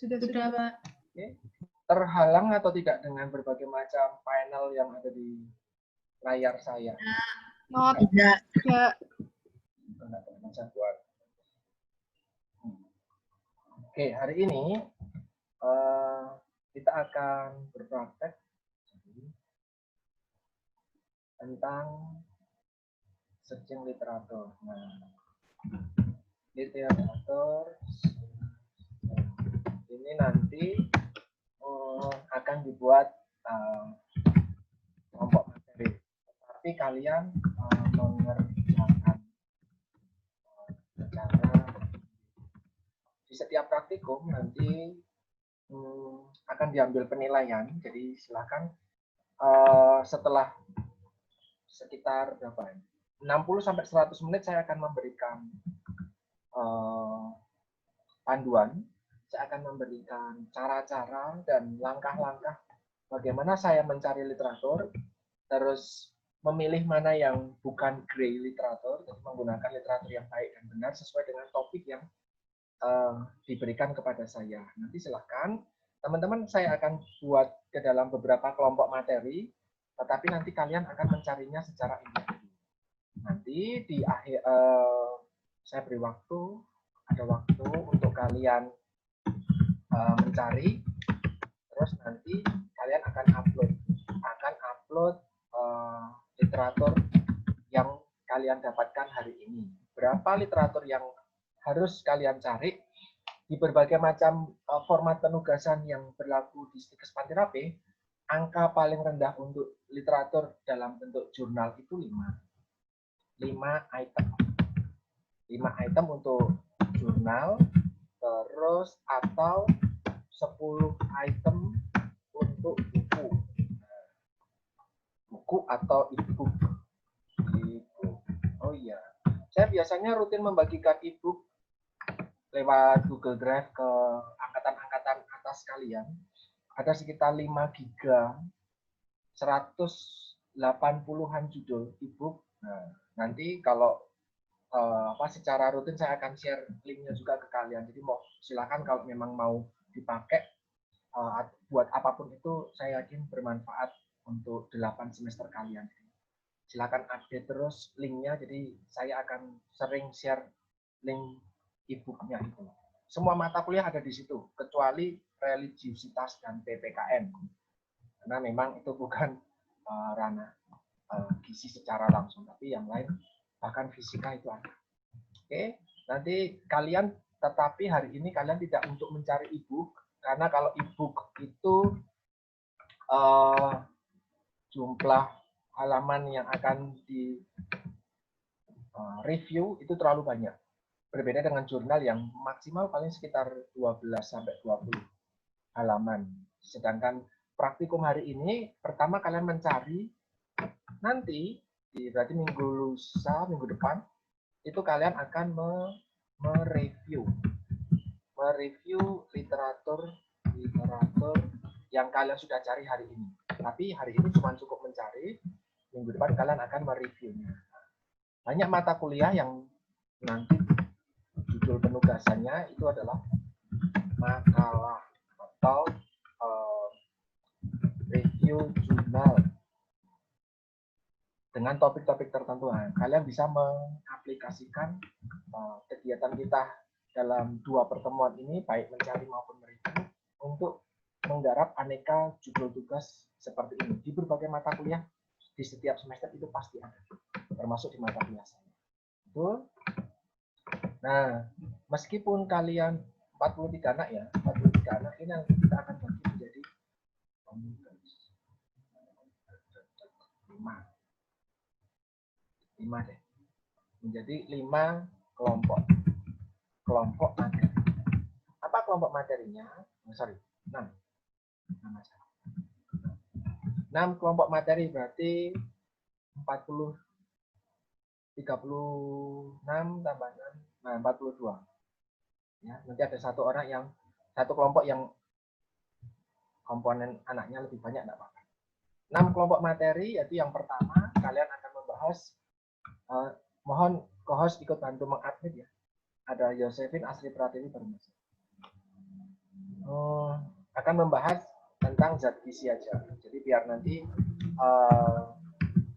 Sudah, Pak. Oke. Terhalang atau tidak dengan berbagai macam panel yang ada di layar saya? Oh, tidak. Oke, hari ini kita akan berpraktek tentang searching literatur. Nah, literatur ini nanti akan dibuat kelompok materi. Tapi kalian mengerjakan secara di setiap praktikum nanti akan diambil penilaian. Jadi silakan setelah sekitar berapa? 60 sampai 100 menit saya akan memberikan panduan. Saya akan memberikan cara-cara dan langkah-langkah bagaimana saya mencari literatur, terus memilih mana yang bukan grey literatur, jadi menggunakan literatur yang baik dan benar sesuai dengan topik yang diberikan kepada saya. Nanti silahkan teman-teman, saya akan buat ke dalam beberapa kelompok materi, tetapi nanti kalian akan mencarinya secara individu. Nanti di akhir saya beri waktu, ada waktu untuk kalian mencari, terus nanti kalian akan upload literatur yang kalian dapatkan hari ini. Berapa literatur yang harus kalian cari di berbagai macam format penugasan yang berlaku di Stikes Pantirape. Angka paling rendah untuk literatur dalam bentuk jurnal itu 5 item. 5 item untuk jurnal, terus atau 10 item untuk buku atau e-book. Oh iya, saya biasanya rutin membagikan e-book lewat Google Drive ke angkatan-angkatan atas kalian. Ada sekitar 5 giga, 180-an judul e-book. Nah, nanti kalau secara rutin saya akan share linknya juga ke kalian. Jadi silakan kalau memang mau dipakai buat apapun itu, saya yakin bermanfaat untuk 8 semester kalian. Silakan update terus linknya. Jadi saya akan sering share link e-booknya itu. Semua mata kuliah ada di situ, kecuali religiusitas dan PPKN. Karena memang itu bukan ranah gizi secara langsung, tapi yang lain bahkan fisika itu ada. Oke, nanti kalian, tetapi hari ini kalian tidak untuk mencari e-book, karena kalau e-book itu jumlah halaman yang akan di review itu terlalu banyak. Berbeda dengan jurnal yang maksimal paling sekitar 12 sampai 20 halaman. Sedangkan praktikum hari ini, pertama kalian mencari, nanti berarti minggu lusa, minggu depan, itu kalian akan mereview literatur yang kalian sudah cari hari ini. Tapi hari ini cuma cukup mencari, minggu depan kalian akan mereviewnya. Banyak mata kuliah yang nanti judul penugasannya itu adalah makalah atau review jurnal dengan topik-topik tertentu. Nah, kalian bisa mengaplikasikan kegiatan kita dalam 2 pertemuan ini, baik mencari maupun mereview, untuk menggarap aneka judul tugas seperti ini di berbagai mata kuliah di setiap semester itu pasti ada, termasuk di mata kuliah saya. Betul? Nah, meskipun kalian 43 anak ya, 43 anak ini yang kita akan bagi menjadi 5 deh. Menjadi 5 kelompok materi. Apa kelompok materinya? 6. 6 kelompok materi berarti 40 36 tambah 6, nah 42. Ya, nanti ada satu kelompok yang komponen anaknya lebih banyak, enggak apa-apa. 6 kelompok materi, yaitu yang pertama kalian akan membahas, mohon co-host ikut bantu mengadmin ya. Ada Yosefin, Asri Pratiwi, akan membahas tentang zat gizi aja. Jadi biar nanti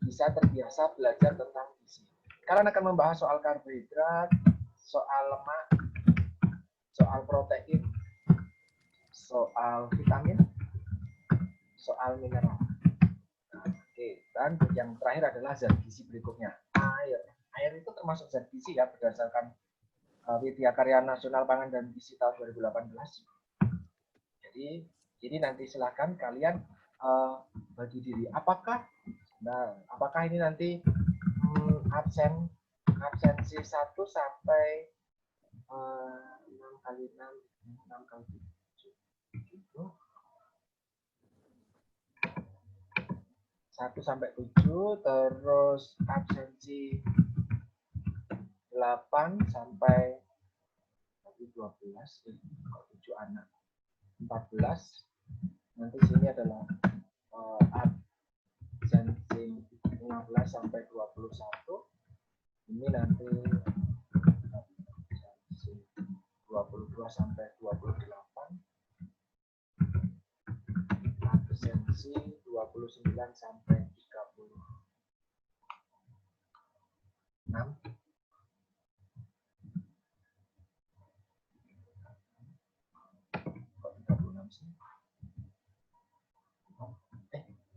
bisa terbiasa belajar tentang gizi. Kalian akan membahas soal karbohidrat, soal lemak, soal protein, soal vitamin, soal mineral. Oke, dan yang terakhir adalah zat gizi berikutnya, air. Air itu termasuk zat gizi ya berdasarkan Widya Karya Nasional Pangan dan Gizi tahun 2018. Jadi nanti silahkan kalian bagi diri. Apakah ini nanti absensi 1 sampai 6 kali 6 kali 7 gitu. 1 sampai 7, terus absensi 8 sampai 12, 7 anak 14. Nanti sini adalah absensi 15 sampai 21. Ini nanti absensi 22 sampai 28. Absensi 29 sampai 36. Kok 36 sih?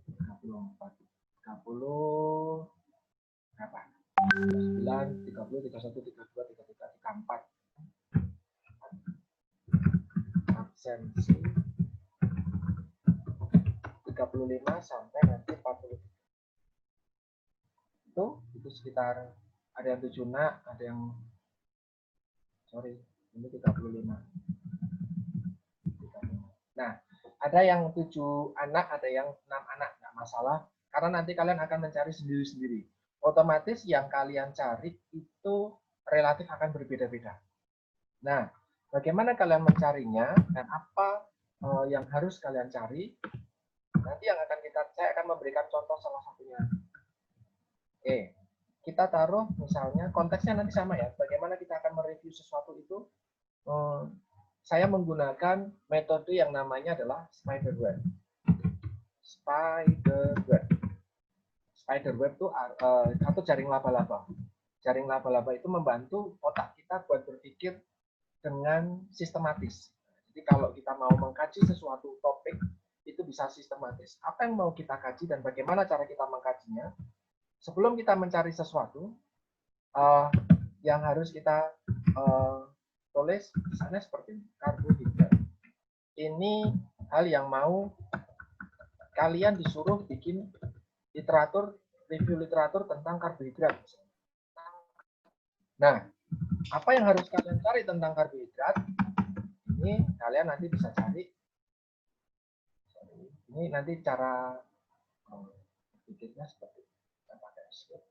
34. 30 berapa? 29, 30, 31, 32, 33, 34. Absensi 35 sampai nanti 40. Itu sekitar, ada yang 7 nak, ada yang ini 35. Nah, ada yang 7 anak, ada yang 6 anak, nggak masalah, karena nanti kalian akan mencari sendiri-sendiri. Otomatis yang kalian cari itu relatif akan berbeda-beda. Nah, bagaimana kalian mencarinya dan apa yang harus kalian cari? Nanti yang akan saya akan memberikan contoh salah satunya. Oke, kita taruh misalnya konteksnya nanti sama ya. Bagaimana kita akan mereview sesuatu itu? Saya menggunakan metode yang namanya adalah spiderweb. Spiderweb itu atau jaring laba-laba. Jaring laba-laba itu membantu otak kita buat berpikir dengan sistematis. Jadi kalau kita mau mengkaji sesuatu topik, itu bisa sistematis. Apa yang mau kita kaji dan bagaimana cara kita mengkajinya? Sebelum kita mencari sesuatu, yang harus kita tulis misalnya seperti karbohidrat. Ini hal yang mau kalian disuruh bikin review literatur tentang karbohidrat. Nah, apa yang harus kalian cari tentang karbohidrat? Ini kalian nanti bisa cari. Ini nanti cara bikinnya seperti kita pakai slide.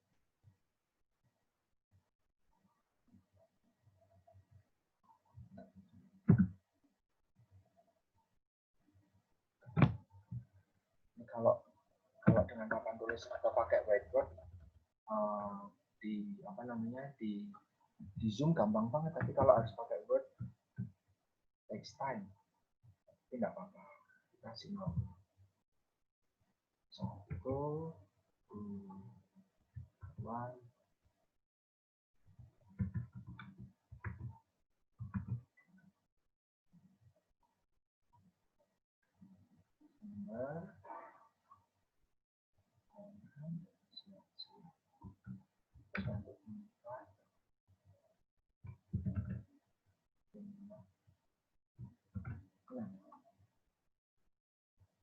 Kalau dengan papan tulis atau pakai whiteboard di Zoom gampang banget, tapi kalau harus pakai Word takes time. Tapi nggak apa-apa, kita simak. 1, 2, 1.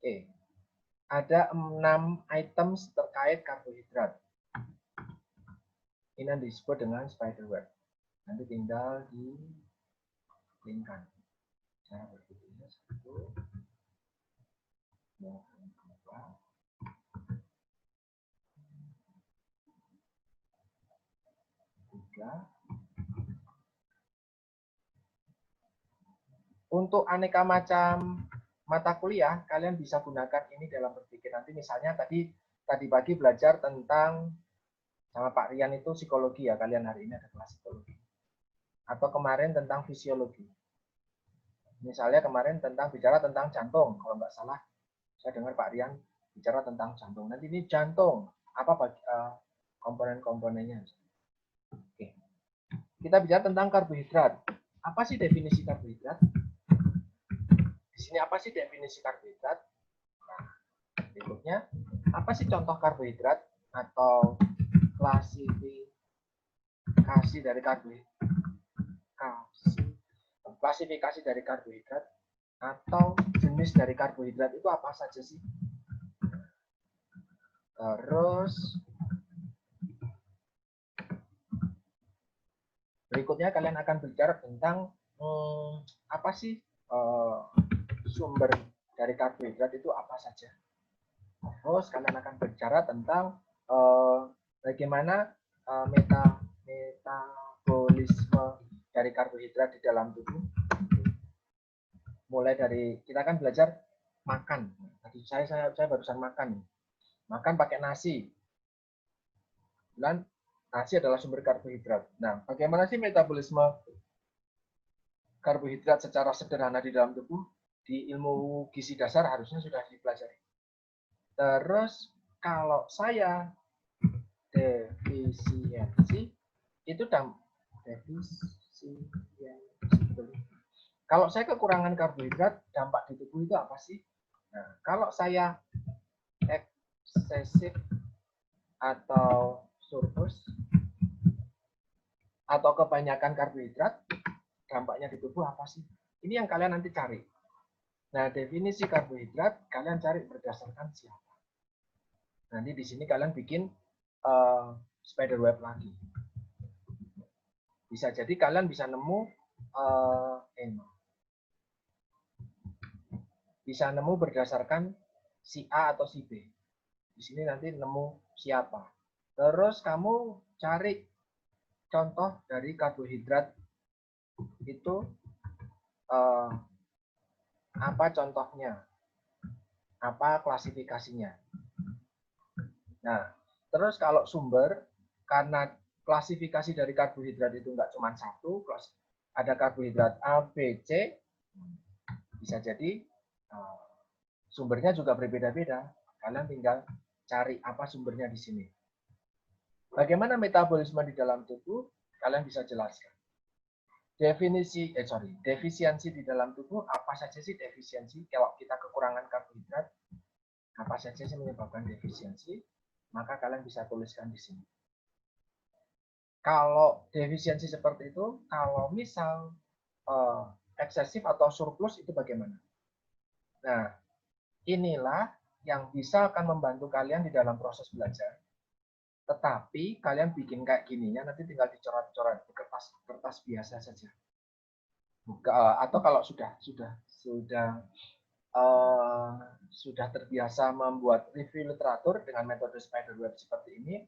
Oke, ada 6 items terkait karbohidrat. Ini yang disebut dengan spiderweb. Nanti tinggal di-linkkan. Cara berpikirnya 1, 2, 3. Untuk aneka macam mata kuliah, kalian bisa gunakan ini dalam berpikir. Nanti misalnya tadi pagi belajar tentang sama Pak Rian itu psikologi ya, kalian hari ini ada kelas psikologi. Atau kemarin tentang fisiologi. Misalnya kemarin bicara tentang jantung, kalau nggak salah, saya dengar Pak Rian bicara tentang jantung. Nanti ini jantung, apa komponen-komponennya? Oke. Kita bicara tentang karbohidrat. Apa sih definisi karbohidrat? Di sini apa sih definisi karbohidrat? Nah, berikutnya, apa sih contoh karbohidrat atau klasifikasi dari karbohidrat atau jenis dari karbohidrat itu apa saja sih? Terus berikutnya kalian akan bicara tentang apa sih sumber dari karbohidrat itu apa saja. Terus kalian akan bicara tentang bagaimana metabolisme dari karbohidrat di dalam tubuh. Mulai dari kita akan belajar makan. Tadi saya barusan makan. Makan pakai nasi. Dan nasi adalah sumber karbohidrat. Nah, bagaimana sih metabolisme karbohidrat secara sederhana di dalam tubuh? Di ilmu gizi dasar harusnya sudah dipelajari. Terus kalau saya defisiensi itu kalau saya kekurangan karbohidrat, dampak di tubuh itu apa sih? Nah, kalau saya eksesif atau surplus atau kebanyakan karbohidrat, dampaknya di tubuh apa sih? Ini yang kalian nanti cari. Nah, definisi karbohidrat kalian cari berdasarkan siapa. Nanti di sini kalian bikin spider web lagi. Bisa jadi kalian bisa nemu berdasarkan si A atau si B. Di sini nanti nemu siapa. Terus kamu cari contoh dari karbohidrat itu apa contohnya, apa klasifikasinya. Nah, terus kalau sumber, karena klasifikasi dari karbohidrat itu nggak cuma satu, ada karbohidrat A, B, C, bisa jadi sumbernya juga berbeda-beda. Kalian tinggal cari apa sumbernya di sini. Bagaimana metabolisme di dalam tubuh, kalian bisa jelaskan. Defisiensi di dalam tubuh, apa saja sih defisiensi? Kalau kita kekurangan karbohidrat, apa saja sih menyebabkan defisiensi? Maka kalian bisa tuliskan di sini. Kalau defisiensi seperti itu, kalau misal eksesif atau surplus itu bagaimana? Nah, inilah yang bisa akan membantu kalian di dalam proses belajar. Tetapi kalian bikin kayak gininya nanti tinggal dicoret-coret di kertas biasa saja. Atau kalau sudah terbiasa membuat review literatur dengan metode spider web seperti ini,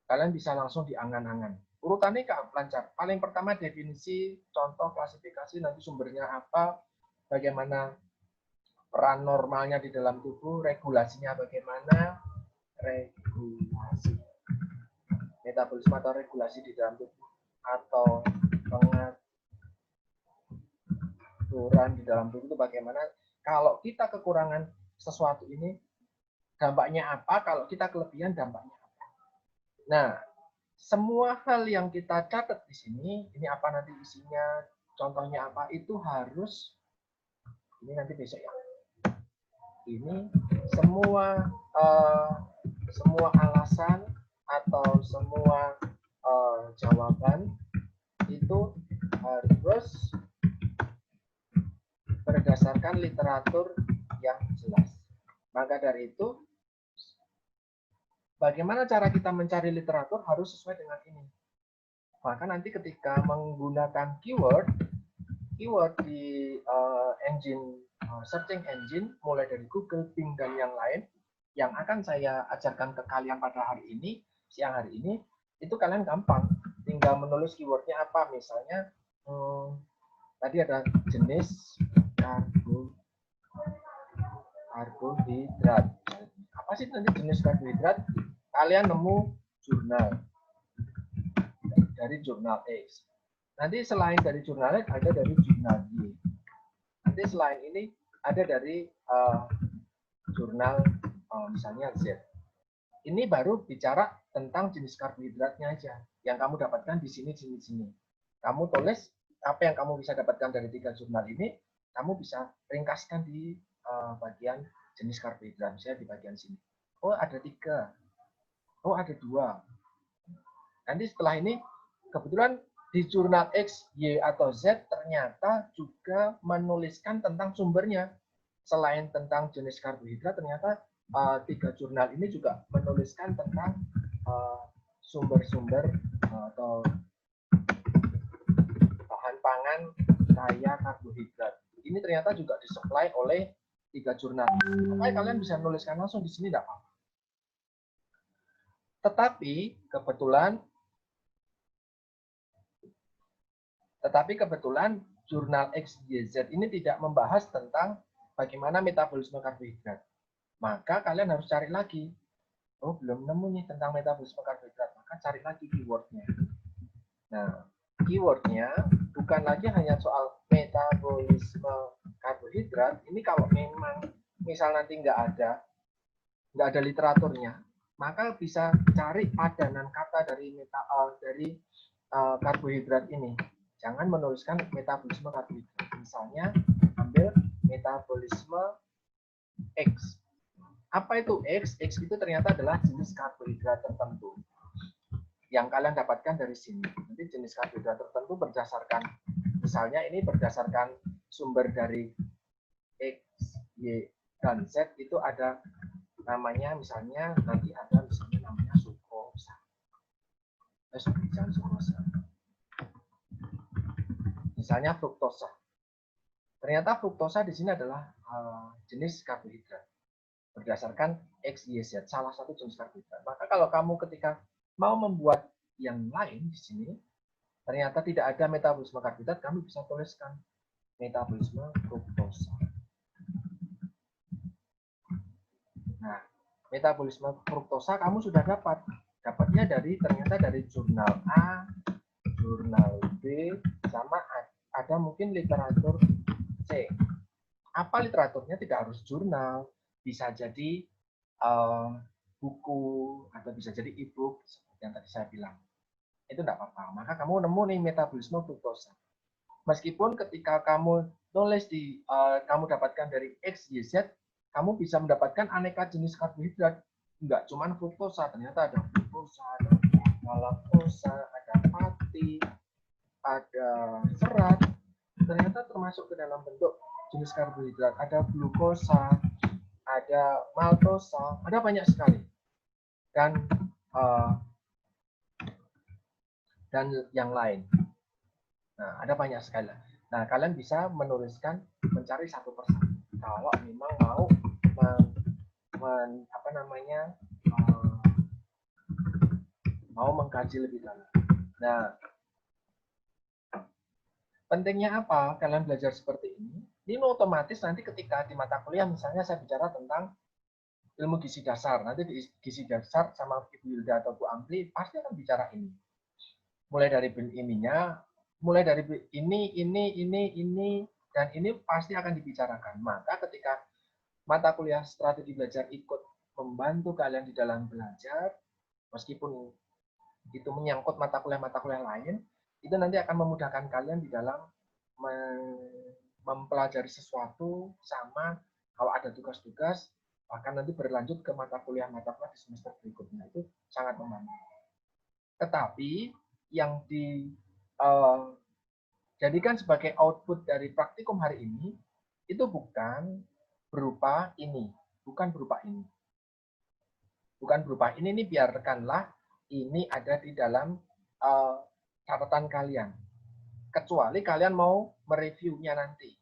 kalian bisa langsung diangan-angan. Urutannya lancar. Paling pertama definisi, contoh, klasifikasi, nanti sumbernya apa, bagaimana peran normalnya di dalam tubuh, regulasinya bagaimana, regulasi, metabolisme atau regulasi di dalam tubuh, atau pengaturan di dalam tubuh itu bagaimana. Kalau kita kekurangan sesuatu ini, dampaknya apa, kalau kita kelebihan, dampaknya apa. Nah, semua hal yang kita catat di sini, ini apa nanti isinya, contohnya apa, itu harus, ini nanti besok ya. Ini semua alasan atau semua jawaban itu harus berdasarkan literatur yang jelas. Maka dari itu, bagaimana cara kita mencari literatur harus sesuai dengan ini. Maka nanti ketika menggunakan keyword di searching engine, mulai dari Google, Bing, dan yang lain, yang akan saya ajarkan ke kalian pada hari ini, siang hari ini, itu kalian gampang. Tinggal menulis keywordnya apa, misalnya tadi ada jenis karbohidrat. Apa sih nanti jenis karbohidrat? Kalian nemu jurnal dari jurnal X. Nanti selain dari jurnal X ada dari jurnal Y. Nanti selain ini ada dari jurnal misalnya Z. Ini baru bicara tentang jenis karbohidratnya aja yang kamu dapatkan di sini. Kamu tulis apa yang kamu bisa dapatkan dari 3 jurnal ini, kamu bisa ringkaskan di bagian jenis karbohidrat, misalnya di bagian sini. Oh ada 3, oh ada 2. Nanti setelah ini kebetulan di jurnal X, Y, atau Z ternyata juga menuliskan tentang sumbernya. Selain tentang jenis karbohidrat, ternyata 3 jurnal ini juga menuliskan tentang sumber-sumber atau bahan pangan kaya karbohidrat. Ini ternyata juga disuplai oleh 3 jurnal. Makanya kalian bisa menuliskan langsung di sini, tidak apa-apa. Tetapi kebetulan jurnal X, Y, Z ini tidak membahas tentang bagaimana metabolisme karbohidrat. Maka kalian harus cari lagi. Oh, belum nemu nih tentang metabolisme karbohidrat. Maka cari lagi keywordnya. Nah, keywordnya bukan lagi hanya soal metabolisme karbohidrat. Ini kalau memang misal nanti nggak ada literaturnya, maka bisa cari padanan kata dari karbohidrat ini. Jangan menuliskan metabolisme karbohidrat. Misalnya ambil metabolisme X. Apa itu X? X itu ternyata adalah jenis karbohidrat tertentu yang kalian dapatkan dari sini. Nanti jenis karbohidrat tertentu berdasarkan, misalnya ini berdasarkan sumber dari X, Y, dan Z itu ada namanya, misalnya nanti ada misalnya namanya sukrosa. Misalnya fruktosa. Ternyata fruktosa di sini adalah jenis karbohidrat berdasarkan X, Y, Z, salah satu jenis karbohidrat. Maka kalau kamu ketika mau membuat yang lain di sini, ternyata tidak ada metabolisme karbohidrat, kamu bisa tuliskan metabolisme fruktosa. Nah, metabolisme fruktosa kamu sudah dapat. Dapatnya ternyata dari jurnal A, jurnal B, sama ada mungkin literatur C. Apa literaturnya? Tidak harus jurnal, bisa jadi buku atau bisa jadi e-book seperti yang tadi saya bilang. Itu tidak apa-apa. Maka kamu nemu nih metabolisme fruktosa. Meskipun ketika kamu tulis kamu dapatkan dari X, Y, Z, kamu bisa mendapatkan aneka jenis karbohidrat. Enggak cuma fruktosa, ternyata ada glukosa, ada galaktosa, ada pati, ada serat. Ternyata termasuk ke dalam bentuk jenis karbohidrat. Ada glukosa, ada maltosa, ada banyak sekali. Dan yang lain. Nah, ada banyak sekali. Nah, kalian bisa menuliskan, mencari satu persatu. Kalau memang mau mau mengkaji lebih dalam. Nah, pentingnya apa kalian belajar seperti ini? Ini otomatis nanti ketika di mata kuliah, misalnya saya bicara tentang ilmu gizi dasar, nanti di gizi dasar sama Ibu Hilda atau Bu Ampli pasti akan bicara ini. Mulai dari ininya, mulai dari ini, dan ini pasti akan dibicarakan. Maka ketika mata kuliah strategi belajar ikut membantu kalian di dalam belajar, meskipun itu menyangkut mata kuliah lain, itu nanti akan memudahkan kalian di dalam mempelajari sesuatu, sama kalau ada tugas-tugas, bahkan nanti berlanjut ke mata kuliah di semester berikutnya, itu sangat membantu. Tetapi yang dijadikan sebagai output dari praktikum hari ini, itu bukan berupa ini. Bukan berupa ini. Bukan berupa ini biarkanlah ini ada di dalam catatan kalian. Kecuali kalian mau mereviewnya nanti.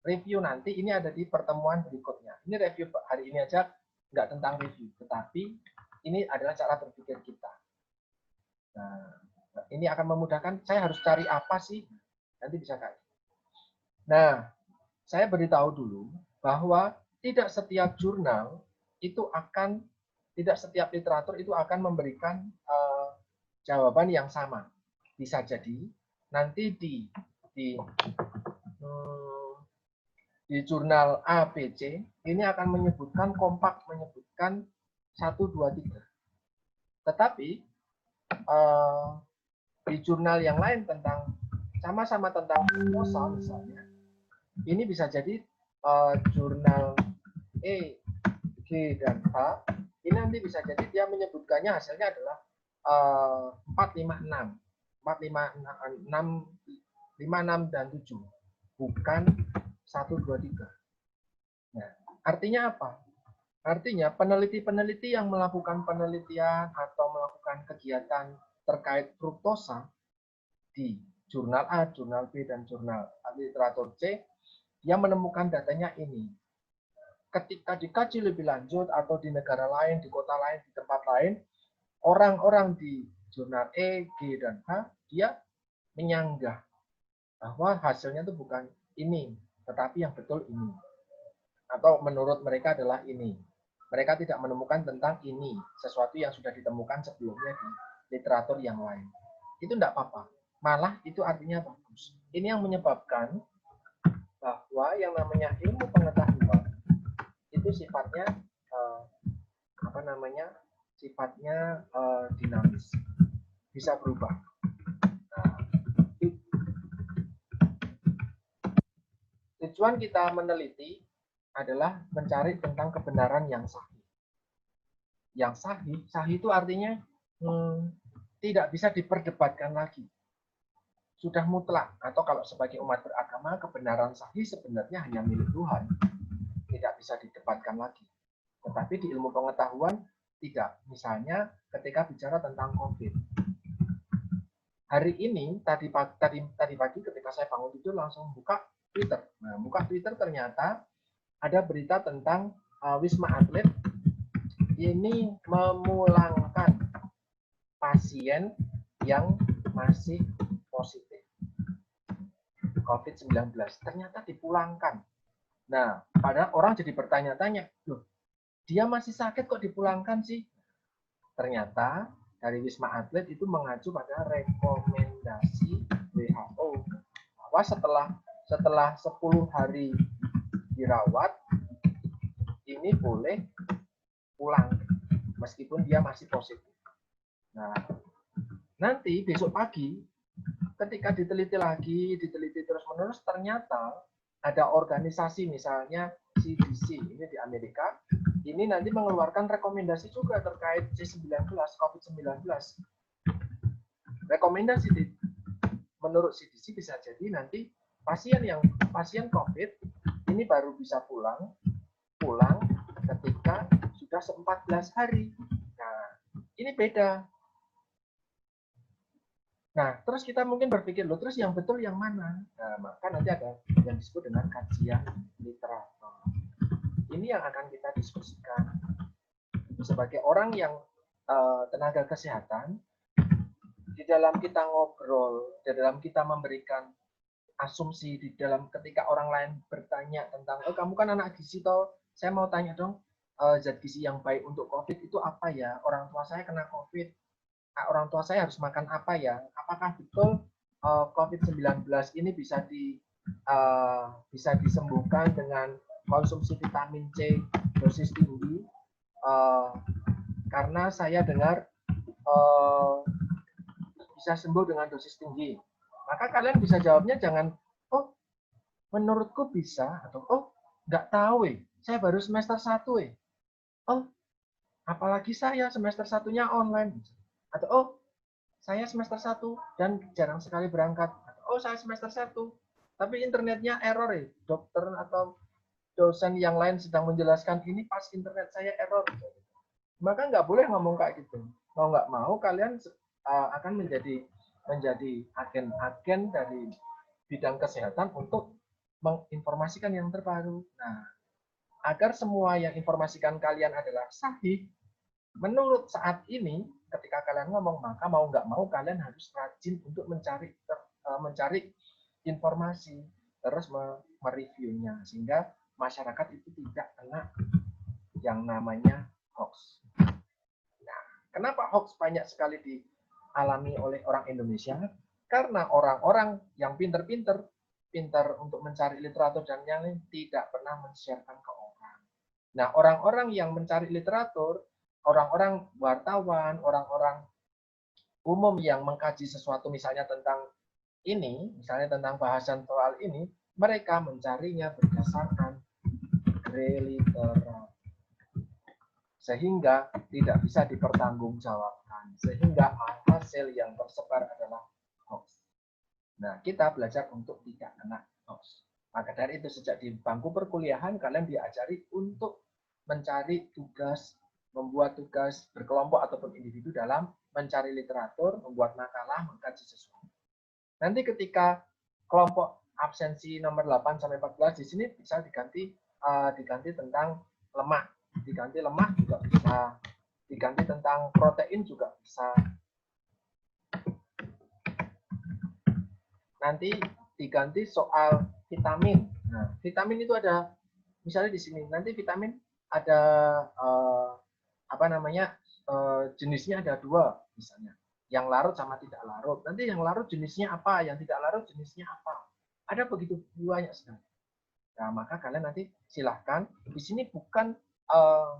Review nanti ini ada di pertemuan berikutnya. Ini review hari ini aja nggak tentang review, tetapi ini adalah cara berpikir kita. Nah, ini akan memudahkan, saya harus cari apa sih? Nanti bisa kayak. Nah, saya beritahu dulu bahwa tidak setiap jurnal itu akan, tidak setiap literatur itu akan memberikan jawaban yang sama. Bisa jadi nanti di jurnal A, B, C, ini akan menyebutkan kompak, menyebutkan 1, 2, 3. Tetapi di jurnal yang lain tentang sama-sama tentang proposal misalnya, ini bisa jadi jurnal E, G, dan H, ini nanti bisa jadi dia menyebutkannya hasilnya adalah 4, 5, 6. 4, 5, 6 dan 7. Bukan 1, 2, 3. Nah, artinya apa? Artinya peneliti-peneliti yang melakukan penelitian atau melakukan kegiatan terkait fruktosa di jurnal A, jurnal B, dan jurnal literatur C, dia menemukan datanya ini. Ketika dikaji lebih lanjut atau di negara lain, di kota lain, di tempat lain, orang-orang di jurnal E, G, dan H, dia menyanggah bahwa hasilnya itu bukan ini, tetapi yang betul ini. Atau menurut mereka adalah ini. Mereka tidak menemukan tentang ini, sesuatu yang sudah ditemukan sebelumnya di literatur yang lain. Itu tidak apa-apa. Malah itu artinya bagus. Ini yang menyebabkan bahwa yang namanya ilmu pengetahuan itu sifatnya sifatnya dinamis, bisa berubah. Nah, tujuan kita meneliti adalah mencari tentang kebenaran yang sahih. Yang sahih itu artinya tidak bisa diperdebatkan lagi. Sudah mutlak, atau kalau sebagai umat beragama, kebenaran sahih sebenarnya hanya milik Tuhan. Tidak bisa didebatkan lagi. Tetapi di ilmu pengetahuan tidak. Misalnya ketika bicara tentang COVID. Hari ini, tadi pagi ketika saya bangun tidur langsung buka Twitter. Nah, buka Twitter ternyata ada berita tentang Wisma Atlet ini memulangkan pasien yang masih positif COVID-19. Ternyata dipulangkan. Nah, padahal orang jadi bertanya-tanya, loh, dia masih sakit kok dipulangkan sih? Ternyata dari Wisma Atlet itu mengacu pada rekomendasi WHO bahwa setelah 10 hari dirawat, ini boleh pulang meskipun dia masih positif. Nah, nanti besok pagi ketika diteliti terus-menerus, ternyata ada organisasi misalnya CDC ini di Amerika, ini nanti mengeluarkan rekomendasi juga terkait C19, COVID-19. Rekomendasi menurut CDC bisa jadi nanti pasien COVID ini baru bisa pulang ketika sudah 14 hari. Nah, ini beda. Nah, terus kita mungkin berpikir, loh, terus yang betul yang mana? Nah, maka nanti ada yang disebut dengan kajian literatur. Ini yang akan kita diskusikan. Sebagai orang yang tenaga kesehatan, di dalam kita ngobrol, di dalam kita memberikan asumsi, di dalam ketika orang lain bertanya tentang, oh kamu kan anak gizi toh, saya mau tanya dong, zat gizi yang baik untuk COVID itu apa ya? Orang tua saya kena COVID, orang tua saya harus makan apa ya? Apakah betul COVID-19 ini bisa disembuhkan dengan konsumsi vitamin C dosis tinggi? Karena saya dengar bisa sembuh dengan dosis tinggi. Maka kalian bisa jawabnya jangan, oh menurutku bisa, atau oh nggak tahu saya baru semester 1 oh apalagi saya semester 1-nya online, atau oh saya semester 1 dan jarang sekali berangkat, atau oh saya semester 1 tapi internetnya error dokter atau dosen yang lain sedang menjelaskan ini pas internet saya error. Maka nggak boleh ngomong kayak gitu. Mau nggak mau kalian akan menjadi agen-agen dari bidang kesehatan untuk menginformasikan yang terbaru. Nah, agar semua yang informasikan kalian adalah sahih, menurut saat ini, ketika kalian ngomong, maka mau nggak mau kalian harus rajin untuk mencari informasi, terus mereviewnya, sehingga masyarakat itu tidak kena yang namanya hoax. Nah, kenapa hoax banyak sekali dialami oleh orang Indonesia? Karena orang-orang yang pinter-pinter pintar untuk mencari literatur dan yang lain tidak pernah men-sharekan ke orang. Nah, orang-orang yang mencari literatur, orang-orang wartawan, orang-orang umum yang mengkaji sesuatu misalnya tentang ini, misalnya tentang bahasan soal ini, mereka mencarinya berdasarkan grey literatur. Sehingga tidak bisa dipertanggungjawabkan. Sehingga hasil yang tersebar adalah hoax. Nah, kita belajar untuk tidak kena hoax. Maka dari itu, sejak di bangku perkuliahan, kalian diajari untuk mencari tugas, membuat tugas berkelompok ataupun individu dalam mencari literatur, membuat makalah, mengkaji sesuatu. Nanti ketika kelompok absensi nomor 8 sampai 14 di sini bisa diganti tentang lemak, diganti lemak juga bisa, diganti tentang protein juga bisa. Nanti diganti soal vitamin. Nah, vitamin itu ada misalnya di sini. Nanti vitamin ada jenisnya ada 2 misalnya. Yang larut sama tidak larut. Nanti yang larut jenisnya apa, yang tidak larut jenisnya apa. Ada begitu banyak sekali. Nah, maka kalian nanti silahkan. Di sini bukan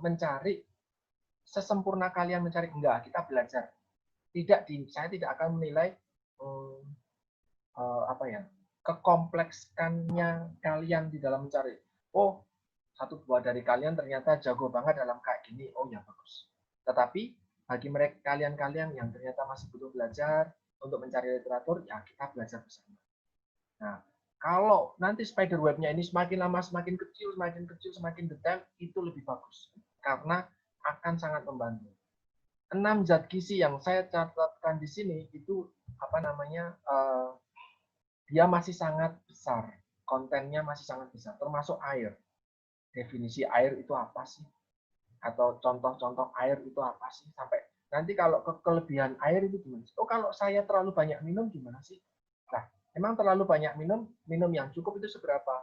mencari sesempurna kalian mencari, enggak, kita belajar. Saya tidak akan menilai kekomplekskannya kalian di dalam mencari. Oh, satu buah dari kalian ternyata jago banget dalam kayak gini. Oh ya, bagus. Tetapi bagi mereka kalian yang ternyata masih butuh belajar untuk mencari literatur, ya kita belajar bersama. Nah, kalau nanti spider webnya ini semakin lama semakin kecil, semakin detail, itu lebih bagus. Karena akan sangat membantu. 6 zat gizi yang saya catatkan di sini itu dia masih sangat besar. Kontennya masih sangat besar, termasuk air. Definisi air itu apa sih? Atau contoh-contoh air itu apa sih? Sampai nanti kalau kelebihan air itu gimana? Oh, kalau saya terlalu banyak minum gimana sih? Nah, emang terlalu banyak minum yang cukup itu seberapa?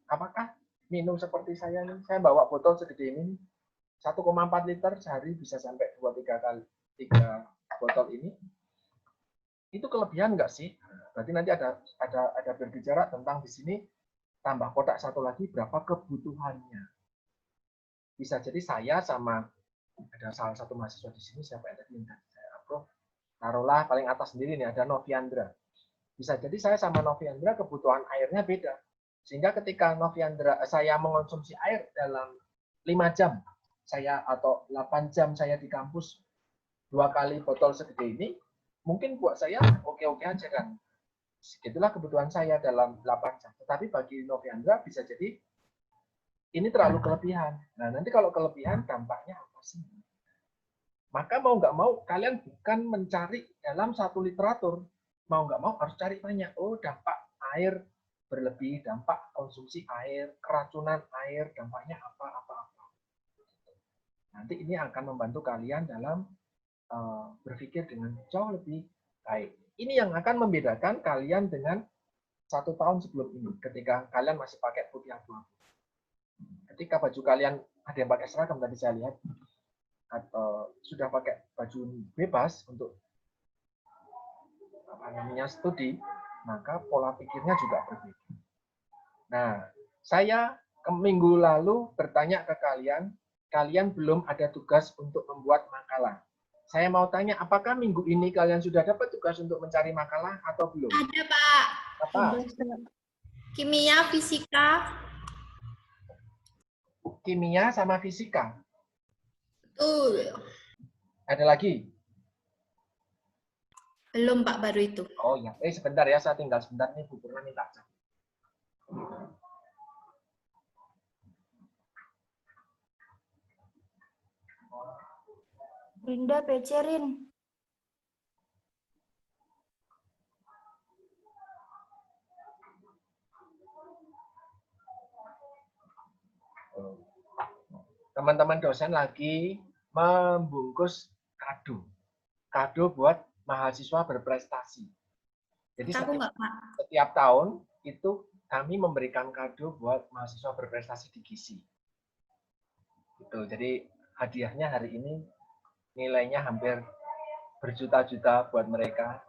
Apakah minum seperti saya nih? Saya bawa botol segede ini, 1,4 liter sehari bisa sampai 2-3 kali 3 botol ini. Itu kelebihan nggak sih? Berarti nanti ada berbicara tentang di sini tambah kotak satu lagi berapa kebutuhannya. Bisa jadi saya sama ada salah satu mahasiswa di sini, siapa yang tadi saya approve, taruhlah paling atas sendiri nih ada Noviandra. Bisa jadi saya sama Noviandra kebutuhan airnya beda. Sehingga ketika saya mengonsumsi air dalam 5 jam saya atau 8 jam saya di kampus 2 kali botol segede ini, mungkin buat saya oke-oke aja kan. Itulah kebutuhan saya dalam 8 jam. Tetapi bagi Noviandra bisa jadi ini terlalu kelebihan. Nah, nanti kalau kelebihan dampaknya apa sih? Maka mau nggak mau kalian bukan mencari dalam satu literatur. Mau nggak mau harus cari banyak. Oh, dampak air berlebih, dampak konsumsi air, keracunan air, dampaknya apa-apa. Nanti ini akan membantu kalian dalam berpikir dengan jauh lebih baik. Ini yang akan membedakan kalian dengan 1 tahun sebelum ini, ketika kalian masih pakai putih abu-abu. Ketika baju kalian ada yang pakai seragam tadi saya lihat, atau sudah pakai baju bebas untuk studi, maka pola pikirnya juga berbeda. Nah, saya minggu lalu bertanya ke kalian belum ada tugas untuk membuat makalah. Saya mau tanya, apakah minggu ini kalian sudah dapat tugas untuk mencari makalah atau belum? Ada, Pak. Apa? Kimia, fisika. Kimia sama fisika. Betul. Ada lagi? Belum, Pak, baru itu. Oh ya, sebentar ya, saya tinggal sebentar nih, Bu Purna minta cat. Rinda pecerin. Teman-teman dosen lagi membungkus kado. Kado buat mahasiswa berprestasi. Jadi setiap tahun itu kami memberikan kado buat mahasiswa berprestasi di GISI. Gitu. Jadi hadiahnya hari ini nilainya hampir berjuta-juta buat mereka.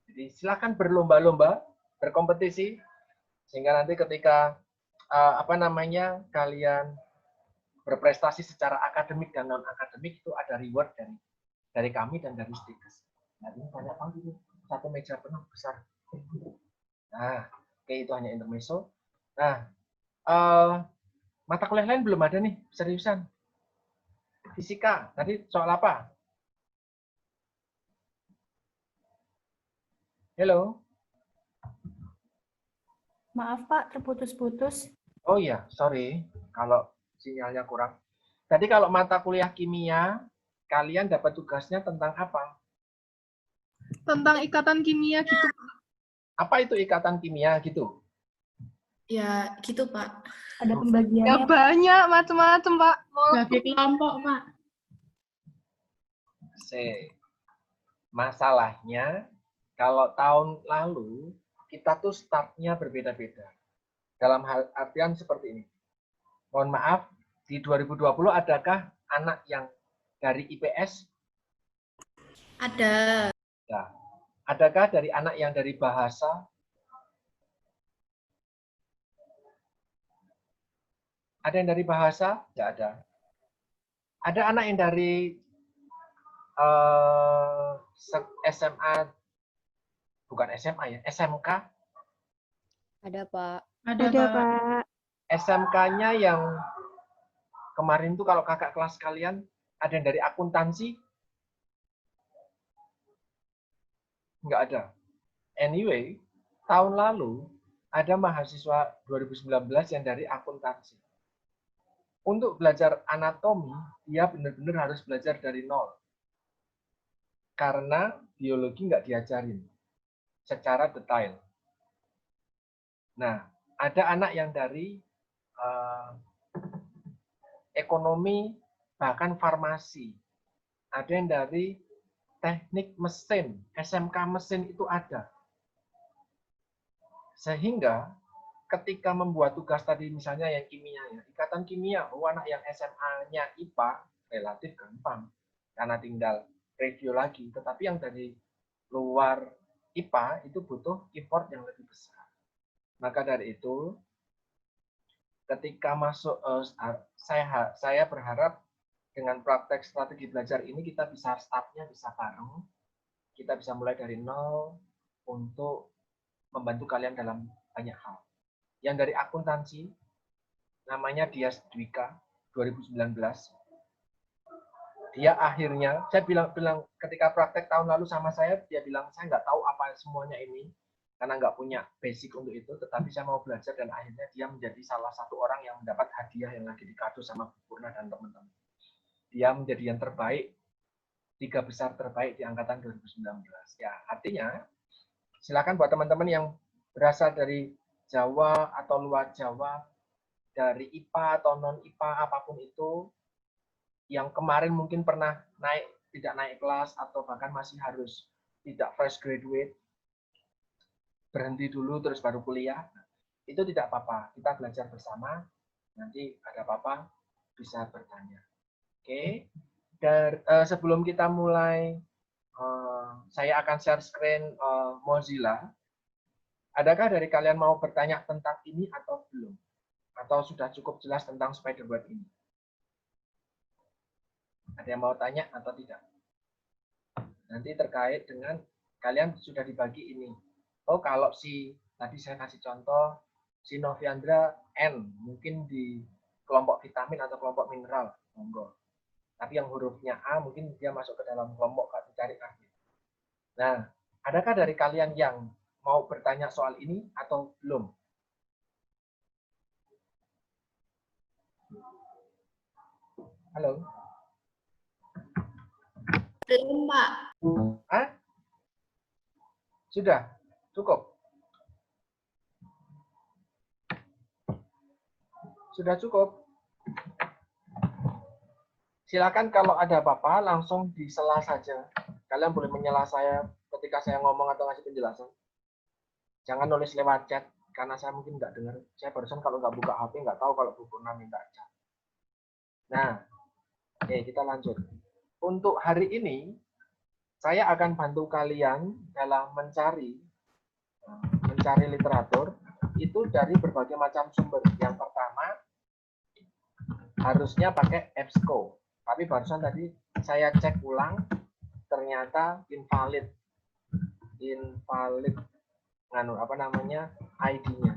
Jadi silakan berlomba-lomba berkompetisi sehingga nanti ketika kalian berprestasi secara akademik dan non akademik itu ada reward dari kami dan dari Stikes. Nah, ini banyak banget itu, satu meja penuh besar. Nah, oke, itu hanya intermezzo. Nah, mata kuliah lain belum ada nih, seriusan. Fisika, tadi soal apa? Halo? Maaf Pak, terputus-putus. Oh iya, sorry kalau sinyalnya kurang. Tadi kalau mata kuliah kimia, kalian dapat tugasnya tentang apa? Tentang ikatan kimia gitu. Apa itu ikatan kimia gitu? Ya, gitu, Pak. Ada Ya pembagiannya. banyak macam-macam, Pak. Bagi kelompok, Pak. Masalahnya, kalau tahun lalu, kita tuh startnya berbeda-beda. Dalam hal artian seperti ini. Mohon maaf, di 2020 adakah anak yang dari IPS? Ada. Ya. Adakah dari anak yang dari bahasa? Ada yang dari bahasa? Tidak ada. Ada anak yang dari SMA, bukan SMA ya, SMK? Ada, Pak. Ada, Ada Pak. Pak. SMK-nya yang kemarin tuh kalau kakak kelas kalian, ada yang dari akuntansi? Nggak ada. Anyway, tahun lalu ada mahasiswa 2019 yang dari akuntansi. Untuk belajar anatomi, dia benar-benar harus belajar dari nol. Karena biologi nggak diajarin secara detail. Nah, ada anak yang dari ekonomi, bahkan farmasi. Ada yang dari teknik mesin, SMK mesin itu ada. Sehingga ketika membuat tugas tadi misalnya yang kimia ya, ikatan kimia, anak yang SMA-nya IPA relatif gampang karena tinggal review lagi. Tetapi yang dari luar IPA itu butuh effort yang lebih besar. Maka dari itu ketika masuk saya berharap dengan praktek strategi belajar ini kita bisa startnya bisa bareng. Kita bisa mulai dari nol untuk membantu kalian dalam banyak hal. Yang dari akuntansi, namanya Dias Dwika, 2019. Dia akhirnya, saya bilang ketika praktek tahun lalu sama saya, dia bilang, saya nggak tahu apa semuanya ini, karena nggak punya basic untuk itu, tetapi saya mau belajar, dan akhirnya dia menjadi salah satu orang yang mendapat hadiah yang lagi dikado sama Bu Purna dan teman-teman. Dia menjadi yang terbaik, 3 besar terbaik di angkatan 2019. Ya, artinya, silakan buat teman-teman yang berasal dari Jawa atau luar Jawa, dari IPA atau non-IPA, apapun itu, yang kemarin mungkin pernah tidak naik kelas, atau bahkan masih harus tidak fresh graduate, berhenti dulu terus baru kuliah, itu tidak apa-apa. Kita belajar bersama, nanti ada apa-apa bisa bertanya. Oke, sebelum kita mulai, saya akan share screen Mozilla. Adakah dari kalian mau bertanya tentang ini atau belum? Atau sudah cukup jelas tentang Spiderweb ini? Ada yang mau tanya atau tidak? Nanti terkait dengan kalian sudah dibagi ini. Oh, kalau tadi saya kasih contoh, si Noviandra N, mungkin di kelompok vitamin atau kelompok mineral, monggo. Tapi yang hurufnya A, mungkin dia masuk ke dalam kelompok cari kasih. Nah, adakah dari kalian yang mau bertanya soal ini atau belum? Halo? Belum, Pak. Hah? Sudah? Cukup? Sudah cukup? Silakan kalau ada apa-apa langsung disela saja. Kalian boleh menyela saya ketika saya ngomong atau ngasih penjelasan. Jangan nulis lewat chat, karena saya mungkin nggak dengar. Saya barusan kalau nggak buka HP, nggak tahu kalau Bu Purna minta chat. Nah, oke, kita lanjut. Untuk hari ini, saya akan bantu kalian dalam mencari mencari literatur itu dari berbagai macam sumber. Yang pertama harusnya pakai EBSCO, tapi barusan tadi saya cek ulang ternyata invalid ID-nya.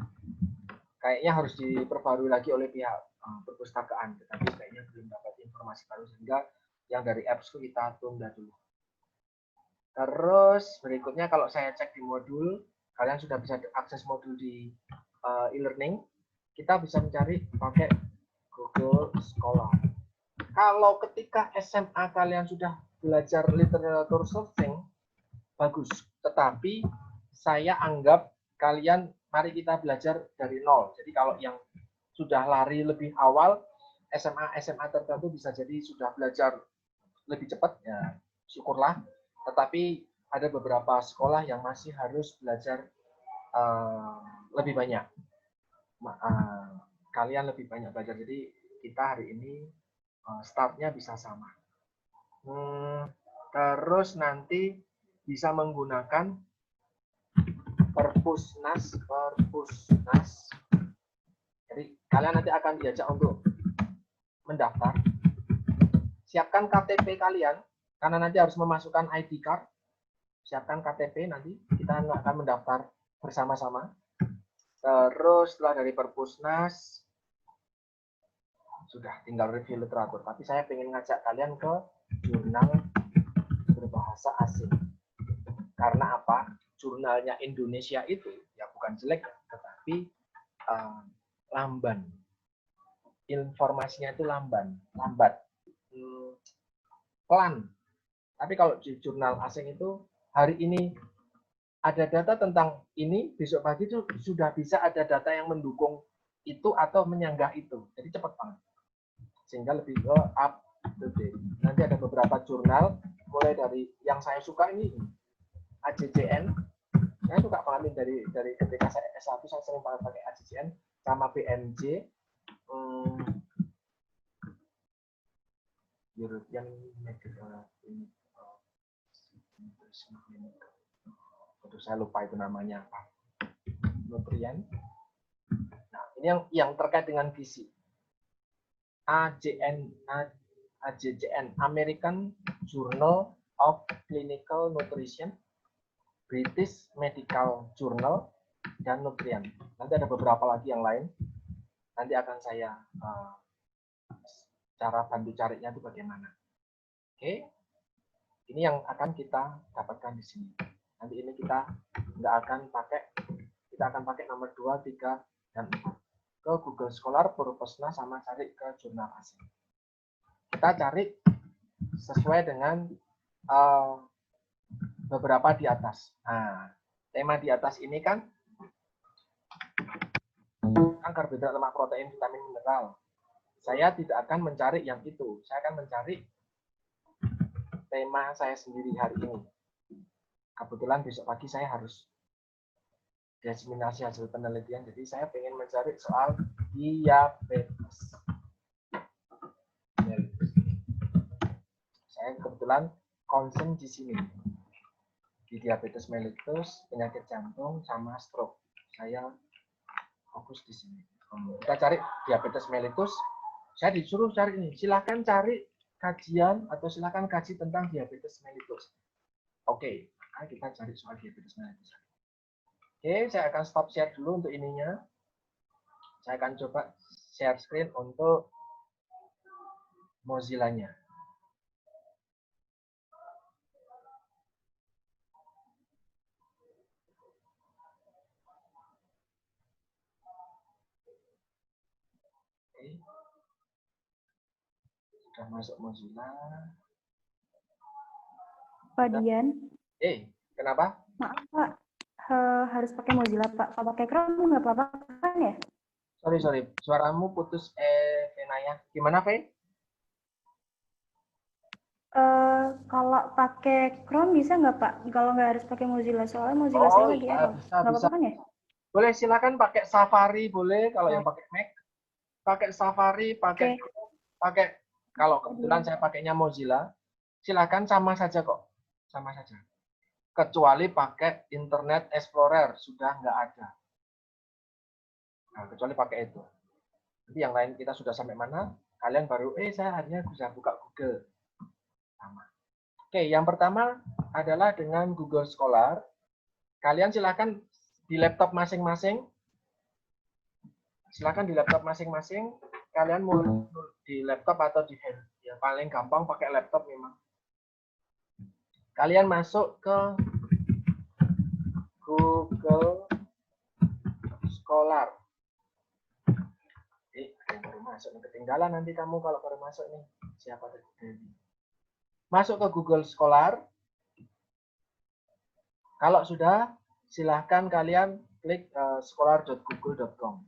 Kayaknya harus diperbarui lagi oleh pihak perpustakaan, tetapi kayaknya belum dapat informasi baru sehingga yang dari EBSCO kita tunda dulu. Terus berikutnya kalau saya cek di modul, kalian sudah bisa akses modul di e-learning, kita bisa mencari pakai Google Scholar. Kalau ketika SMA kalian sudah belajar literatur searching, bagus. Tetapi saya anggap kalian, mari kita belajar dari nol. Jadi kalau yang sudah lari lebih awal, SMA tertentu bisa jadi sudah belajar lebih cepat, ya syukurlah. Tetapi ada beberapa sekolah yang masih harus belajar lebih banyak. Kalian lebih banyak belajar. Jadi kita hari ini startnya bisa sama. Terus nanti bisa menggunakan Perpusnas. Jadi kalian nanti akan diajak untuk mendaftar. Siapkan KTP kalian, karena nanti harus memasukkan ID card. Siapkan KTP, nanti kita akan mendaftar bersama-sama. Terus setelah dari Perpusnas, sudah tinggal review literatur. Tapi saya ingin ngajak kalian ke jurnal berbahasa asing. Karena apa? Jurnalnya Indonesia itu ya bukan jelek, tetapi lamban. Informasinya itu lambat, pelan. Tapi kalau di jurnal asing itu hari ini ada data tentang ini, besok pagi itu sudah bisa ada data yang mendukung itu atau menyanggah itu. Jadi cepat banget. Sehingga lebih up to date. Nanti ada beberapa jurnal, mulai dari yang saya suka ini AJJN. Saya suka banget dari ketika saya S1 saya sering banget pakai AJJN sama BMJ. European Medical saya lupa itu namanya apa. Nutrien. Nah, ini yang terkait dengan gizi. AJJN, American Journal of Clinical Nutrition, British Medical Journal, dan Nutrien. Nanti ada beberapa lagi yang lain. Nanti akan saya cara bantu carinya itu bagaimana. Oke, ini yang akan kita dapatkan di sini. Nanti ini kita akan pakai nomor 2, 3, dan 4. Ke Google Scholar, Perpusnas, sama cari ke jurnal asing. Kita cari sesuai dengan beberapa di atas. Nah, tema di atas ini kan karbohidrat, lemak, protein, vitamin, mineral. Saya tidak akan mencari yang itu. Saya akan mencari tema saya sendiri hari ini. Kebetulan besok pagi saya harus diseminasi hasil penelitian, jadi saya ingin mencari soal diabetes. Saya kebetulan concern di sini. Di diabetes mellitus, penyakit jantung, sama stroke. Saya fokus di sini. Kita cari diabetes mellitus. Saya disuruh cari ini. Silahkan cari kajian atau silahkan kaji tentang diabetes mellitus. Oke, maka kita cari soal diabetes mellitus. Oke, saya akan stop share dulu untuk ininya. Saya akan coba share screen untuk Mozilla-nya. Sudah masuk Mozilla. Pak Dian, Kenapa? maaf Pak, harus pakai Mozilla Pak. Kalau pakai Chrome nggak apa-apa kan ya? Sorry. Suaramu putus, Venaya. Gimana, Ve? Kalau pakai Chrome bisa nggak Pak? Kalau nggak harus pakai Mozilla, soalnya Mozilla saya lagi error. Nggak apa-apa kan ya? Boleh, silakan pakai Safari, boleh. Kalau yang pakai Mac, pakai Safari, pakai kalau kebetulan saya pakainya Mozilla, silakan sama saja kok. Sama saja. kecuali pakai Internet Explorer, sudah nggak ada. Nah, kecuali pakai itu. Jadi yang lain kita sudah sampai mana? Kalian baru, saya hanya bisa buka Google. Sama. Oke, yang pertama adalah dengan Google Scholar. Kalian silakan di laptop masing-masing. Silakan di laptop masing-masing. Kalian mau di laptop atau di hand. Ya, paling gampang pakai laptop memang. Kalian masuk ke Google Scholar. Yang baru masuk nih, ketinggalan nanti kamu kalau baru masuk nih. Siapa tadi? Masuk ke Google Scholar. Kalau sudah, silahkan kalian klik scholar.google.com.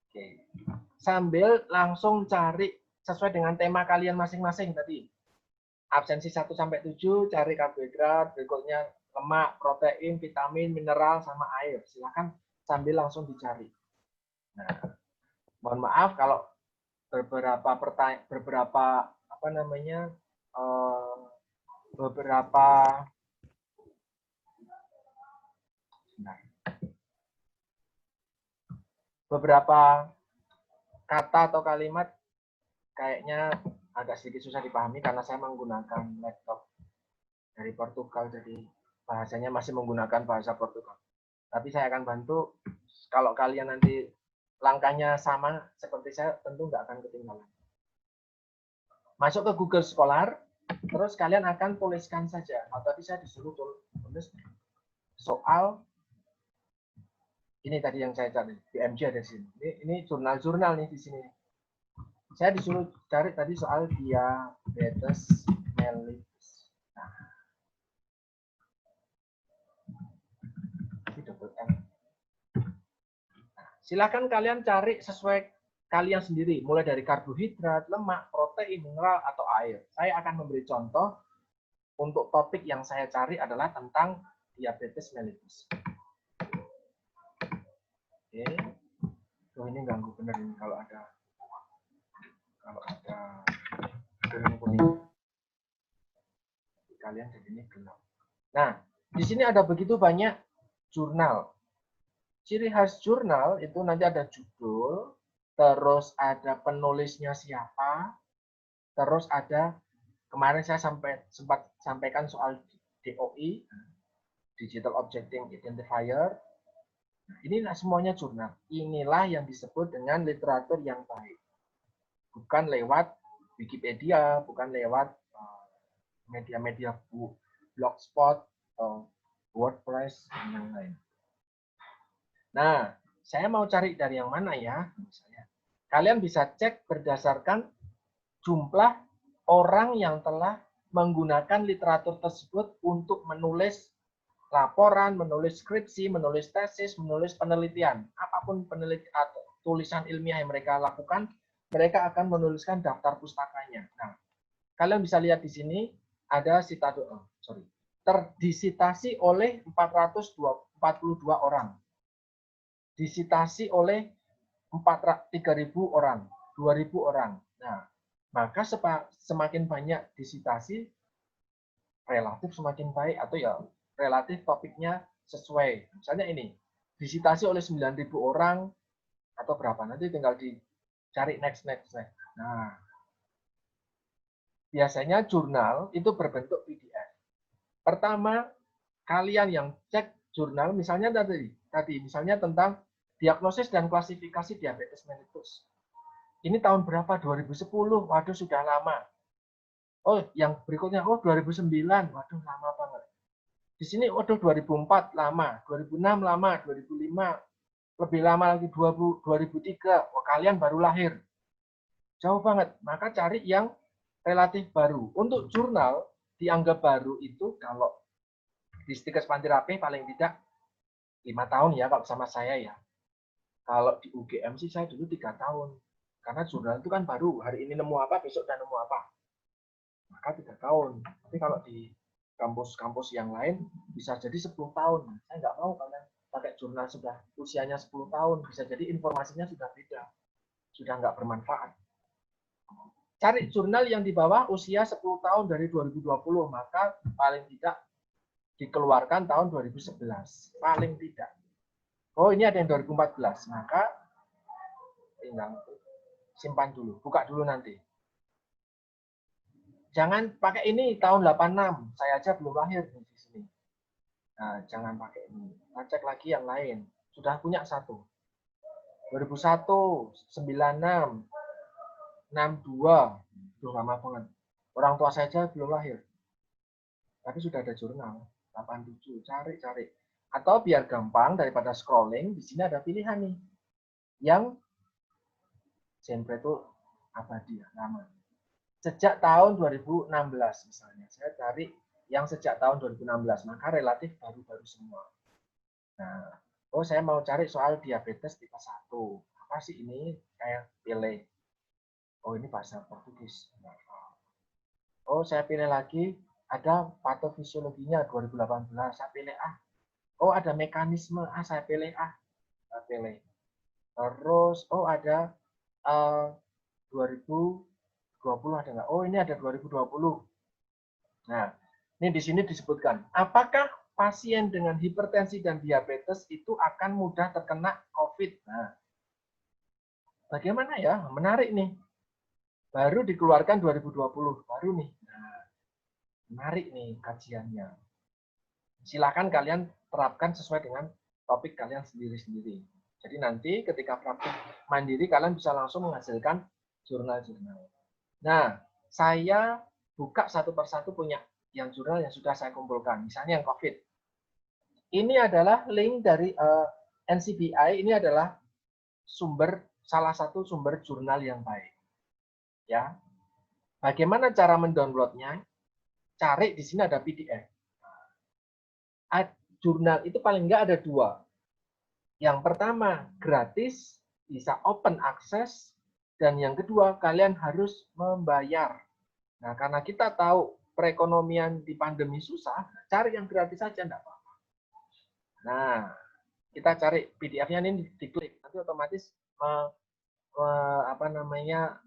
Oke. Sambil langsung cari sesuai dengan tema kalian masing-masing tadi. Absensi 1 sampai 7, cari karbohidrat, berikutnya lemak, protein, vitamin, mineral, sama air. Silahkan sambil langsung dicari. Nah, mohon maaf kalau beberapa kata atau kalimat kayaknya agak sedikit susah dipahami karena saya menggunakan laptop dari Portugal, jadi bahasanya masih menggunakan bahasa Portugal. Tapi saya akan bantu. Kalau kalian nanti langkahnya sama seperti saya, tentu nggak akan ketinggalan. Masuk ke Google Scholar, terus kalian akan tuliskan saja. Atau tadi saya disuruh tulis soal ini tadi yang saya cari, BMJ ada di sini. Ini jurnal-jurnal nih di sini. Saya disuruh cari tadi soal diabetes mellitus. Nah, ini double M. Silakan kalian cari sesuai kalian sendiri, mulai dari karbohidrat, lemak, protein, mineral, atau air. Saya akan memberi contoh untuk topik yang saya cari adalah tentang diabetes mellitus. Oke. Oh, ini ganggu bener ini kalau ada kuning. Kalian jadi ini gelap. Nah, di sini ada begitu banyak jurnal. Ciri khas jurnal itu nanti ada judul, terus ada penulisnya siapa, terus ada kemarin saya sempat sampaikan soal DOI, Digital Objective Identifier. Inilah semuanya jurnal. Inilah yang disebut dengan literatur yang baik. Bukan lewat Wikipedia, bukan lewat media-media blogspot atau WordPress dan yang lain. Nah, saya mau cari dari yang mana ya? Misalnya, kalian bisa cek berdasarkan jumlah orang yang telah menggunakan literatur tersebut untuk menulis laporan, menulis skripsi, menulis tesis, menulis penelitian. Apapun penelitian atau tulisan ilmiah yang mereka lakukan, mereka akan menuliskan daftar pustakanya. Nah, kalian bisa lihat di sini ada terdisitasi oleh 442 orang. Disitasi oleh 3.000 orang, 2.000 orang. Nah, maka semakin banyak disitasi, relatif semakin baik, atau ya relatif topiknya sesuai. Misalnya ini, disitasi oleh 9.000 orang, atau berapa, nanti tinggal dicari next. Nah, biasanya jurnal itu berbentuk PDF. Pertama, kalian yang cek jurnal, misalnya tadi misalnya tentang diagnosis dan klasifikasi diabetes mellitus. Ini tahun berapa? 2010. Waduh, sudah lama. Oh, yang berikutnya, 2009. Waduh, lama banget. Di sini, 2004 lama, 2006 lama, 2005 lebih lama lagi, 2003. Kalian baru lahir. Jauh banget. Maka cari yang relatif baru. Untuk jurnal dianggap baru itu kalau di Stikes Pantirapi paling tidak 5 tahun ya kalau sama saya ya. Kalau di UGM sih saya dulu 3 tahun. Karena jurnal itu kan baru. Hari ini nemu apa, besok udah nemu apa. Maka 3 tahun. Tapi kalau di kampus-kampus yang lain bisa jadi 10 tahun. Saya nggak mau kalian pakai jurnal sudah usianya 10 tahun. Bisa jadi informasinya sudah beda. Sudah nggak bermanfaat. Cari jurnal yang di bawah usia 10 tahun dari 2020, maka paling tidak dikeluarkan tahun 2011. Paling tidak. Oh, ini ada yang 2014, maka tinggal simpan dulu, buka dulu nanti. Jangan pakai ini tahun 86, saya aja belum lahir di sini. Nah, jangan pakai ini. Kita cek lagi yang lain. Sudah punya satu. 2001, 96, 62. Duh, lama banget. Orang tua saya aja belum lahir. Tapi sudah ada jurnal. 87. Cari. Atau biar gampang daripada scrolling, di sini ada pilihan nih. Yang genre itu abadi, lama. Sejak tahun 2016 misalnya. Saya cari yang sejak tahun 2016, maka relatif baru-baru semua. Nah, saya mau cari soal diabetes tipe 1. Apa sih ini? Saya pilih. Oh, ini bahasa Portugis. Saya pilih lagi, ada patofisiologinya 2018, saya pilih A. Ada mekanisme A, saya pilih A. Saya pilih. Terus, ada 2020 ada nggak? Ini ada 2020. Nah, ini di sini disebutkan, apakah pasien dengan hipertensi dan diabetes itu akan mudah terkena COVID? Nah, bagaimana ya? Menarik nih. Baru dikeluarkan 2020, baru nih. Nah, menarik nih kajiannya. Silakan kalian terapkan sesuai dengan topik kalian sendiri-sendiri. Jadi nanti ketika praktik mandiri, kalian bisa langsung menghasilkan jurnal-jurnal. Nah, saya buka satu persatu punya yang jurnal yang sudah saya kumpulkan. Misalnya yang COVID. Ini adalah link dari NCBI, ini adalah salah satu sumber jurnal yang baik. Ya, bagaimana cara mendownloadnya? Cari di sini ada PDF. Jurnal itu paling enggak ada 2. Yang pertama gratis, bisa open access, dan yang kedua kalian harus membayar. Nah, karena kita tahu perekonomian di pandemi susah, cari yang gratis saja enggak apa-apa. Nah, kita cari PDF-nya ini diklik, nanti otomatis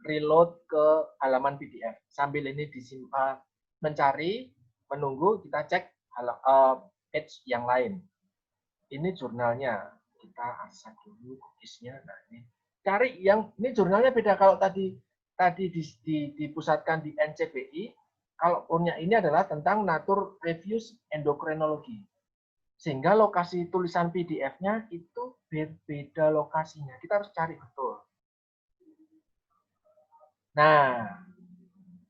reload ke halaman PDF. Sambil ini disimpan, mencari, menunggu, kita cek page yang lain. Ini jurnalnya, kita asal dulu cookies-nya. Nah, ini cari yang ini jurnalnya beda. Kalau tadi dipusatkan di NCBI, kalau punya ini adalah tentang Nature Reviews Endokrinologi. Sehingga lokasi tulisan PDF-nya itu berbeda lokasinya. Kita harus cari betul. Nah,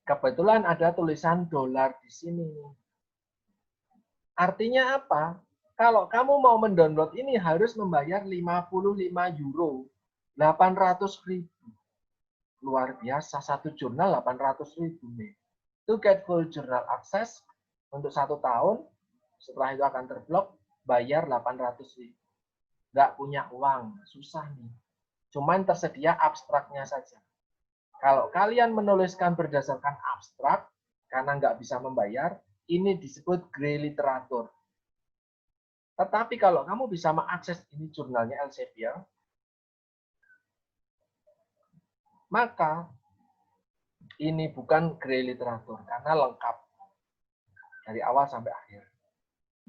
kebetulan ada tulisan dolar di sini. Artinya apa? Kalau kamu mau mendownload ini harus membayar 55 euro, 800.000. Luar biasa, satu jurnal 800.000 nih. To get full journal access untuk 1 tahun, setelah itu akan terblok, bayar 800.000. Nggak punya uang, susah nih. Cuman tersedia abstraknya saja. Kalau kalian menuliskan berdasarkan abstrak, karena nggak bisa membayar, ini disebut grey literatur. Tetapi kalau kamu bisa mengakses ini jurnalnya Elsevier, maka ini bukan grey literatur, karena lengkap. Dari awal sampai akhir.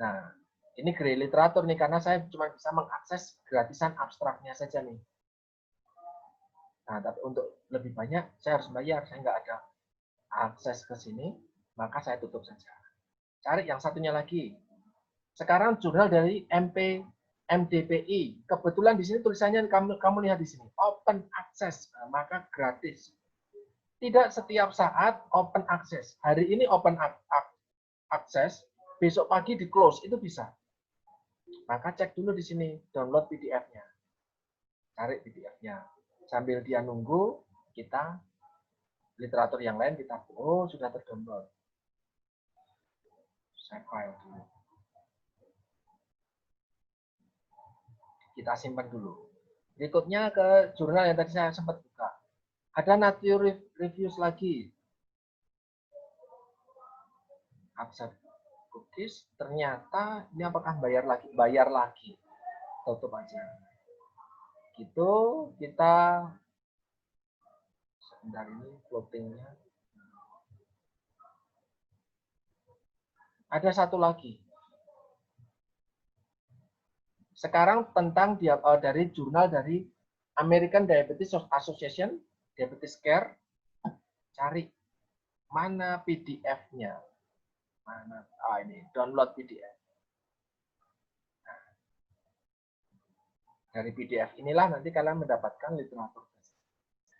Nah, ini grey literatur nih, karena saya cuma bisa mengakses gratisan abstraknya saja nih. Nah, tapi untuk lebih banyak, saya harus bayar. Saya nggak ada akses ke sini, maka saya tutup saja. Cari yang satunya lagi. Sekarang jurnal dari MDPI. Kebetulan di sini tulisannya kamu lihat di sini. Open access, nah, maka gratis. Tidak setiap saat open access. Hari ini open access, besok pagi di close, itu bisa. Maka cek dulu di sini, download PDF-nya. Cari PDF-nya. Sambil dia nunggu, kita literatur yang lain kita sudah terdownload. Save file dulu. Kita simpan dulu. Berikutnya ke jurnal yang tadi saya sempat buka. Ada Nature Reviews lagi. Accept cookies. Ternyata ini apakah bayar lagi? Bayar lagi. Tutup aja. Gitu kita Bentar, ini floatingnya. Ada satu lagi. Sekarang tentang dari jurnal dari American Diabetes Association, Diabetes Care, cari mana PDF-nya. Mana? Ini download PDF. Nah, dari PDF inilah nanti kalian mendapatkan literatur.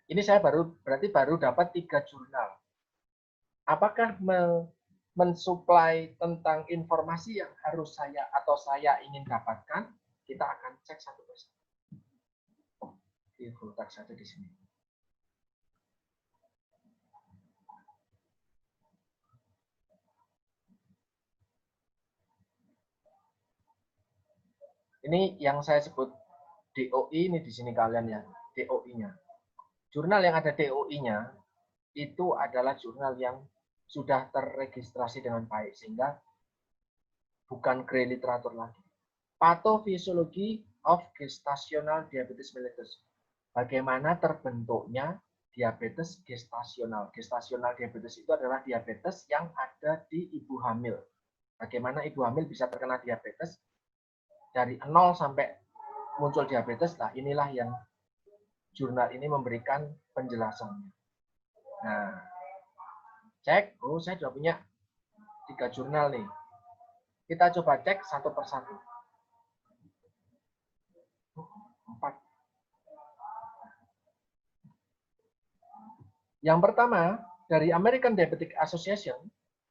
Ini saya berarti baru dapat 3 jurnal. Apakah mensuplai tentang informasi yang harus saya ingin dapatkan? Kita akan cek satu persatu. Di full text saja di sini. Ini yang saya sebut DOI, ini di sini kalian ya, DOI-nya. Jurnal yang ada DOI-nya itu adalah jurnal yang sudah terregistrasi dengan baik, sehingga bukan grey literatur lagi. Pathophysiology of Gestational Diabetes Mellitus. Bagaimana terbentuknya diabetes gestasional. Gestasional diabetes itu adalah diabetes yang ada di ibu hamil. Bagaimana ibu hamil bisa terkena diabetes dari 0 sampai muncul diabetes. Nah, inilah yang jurnal ini memberikan penjelasannya. Nah, cek. Oh, saya sudah punya 3 jurnal nih. Kita coba cek satu persatu. 4. Yang pertama, dari American Diabetes Association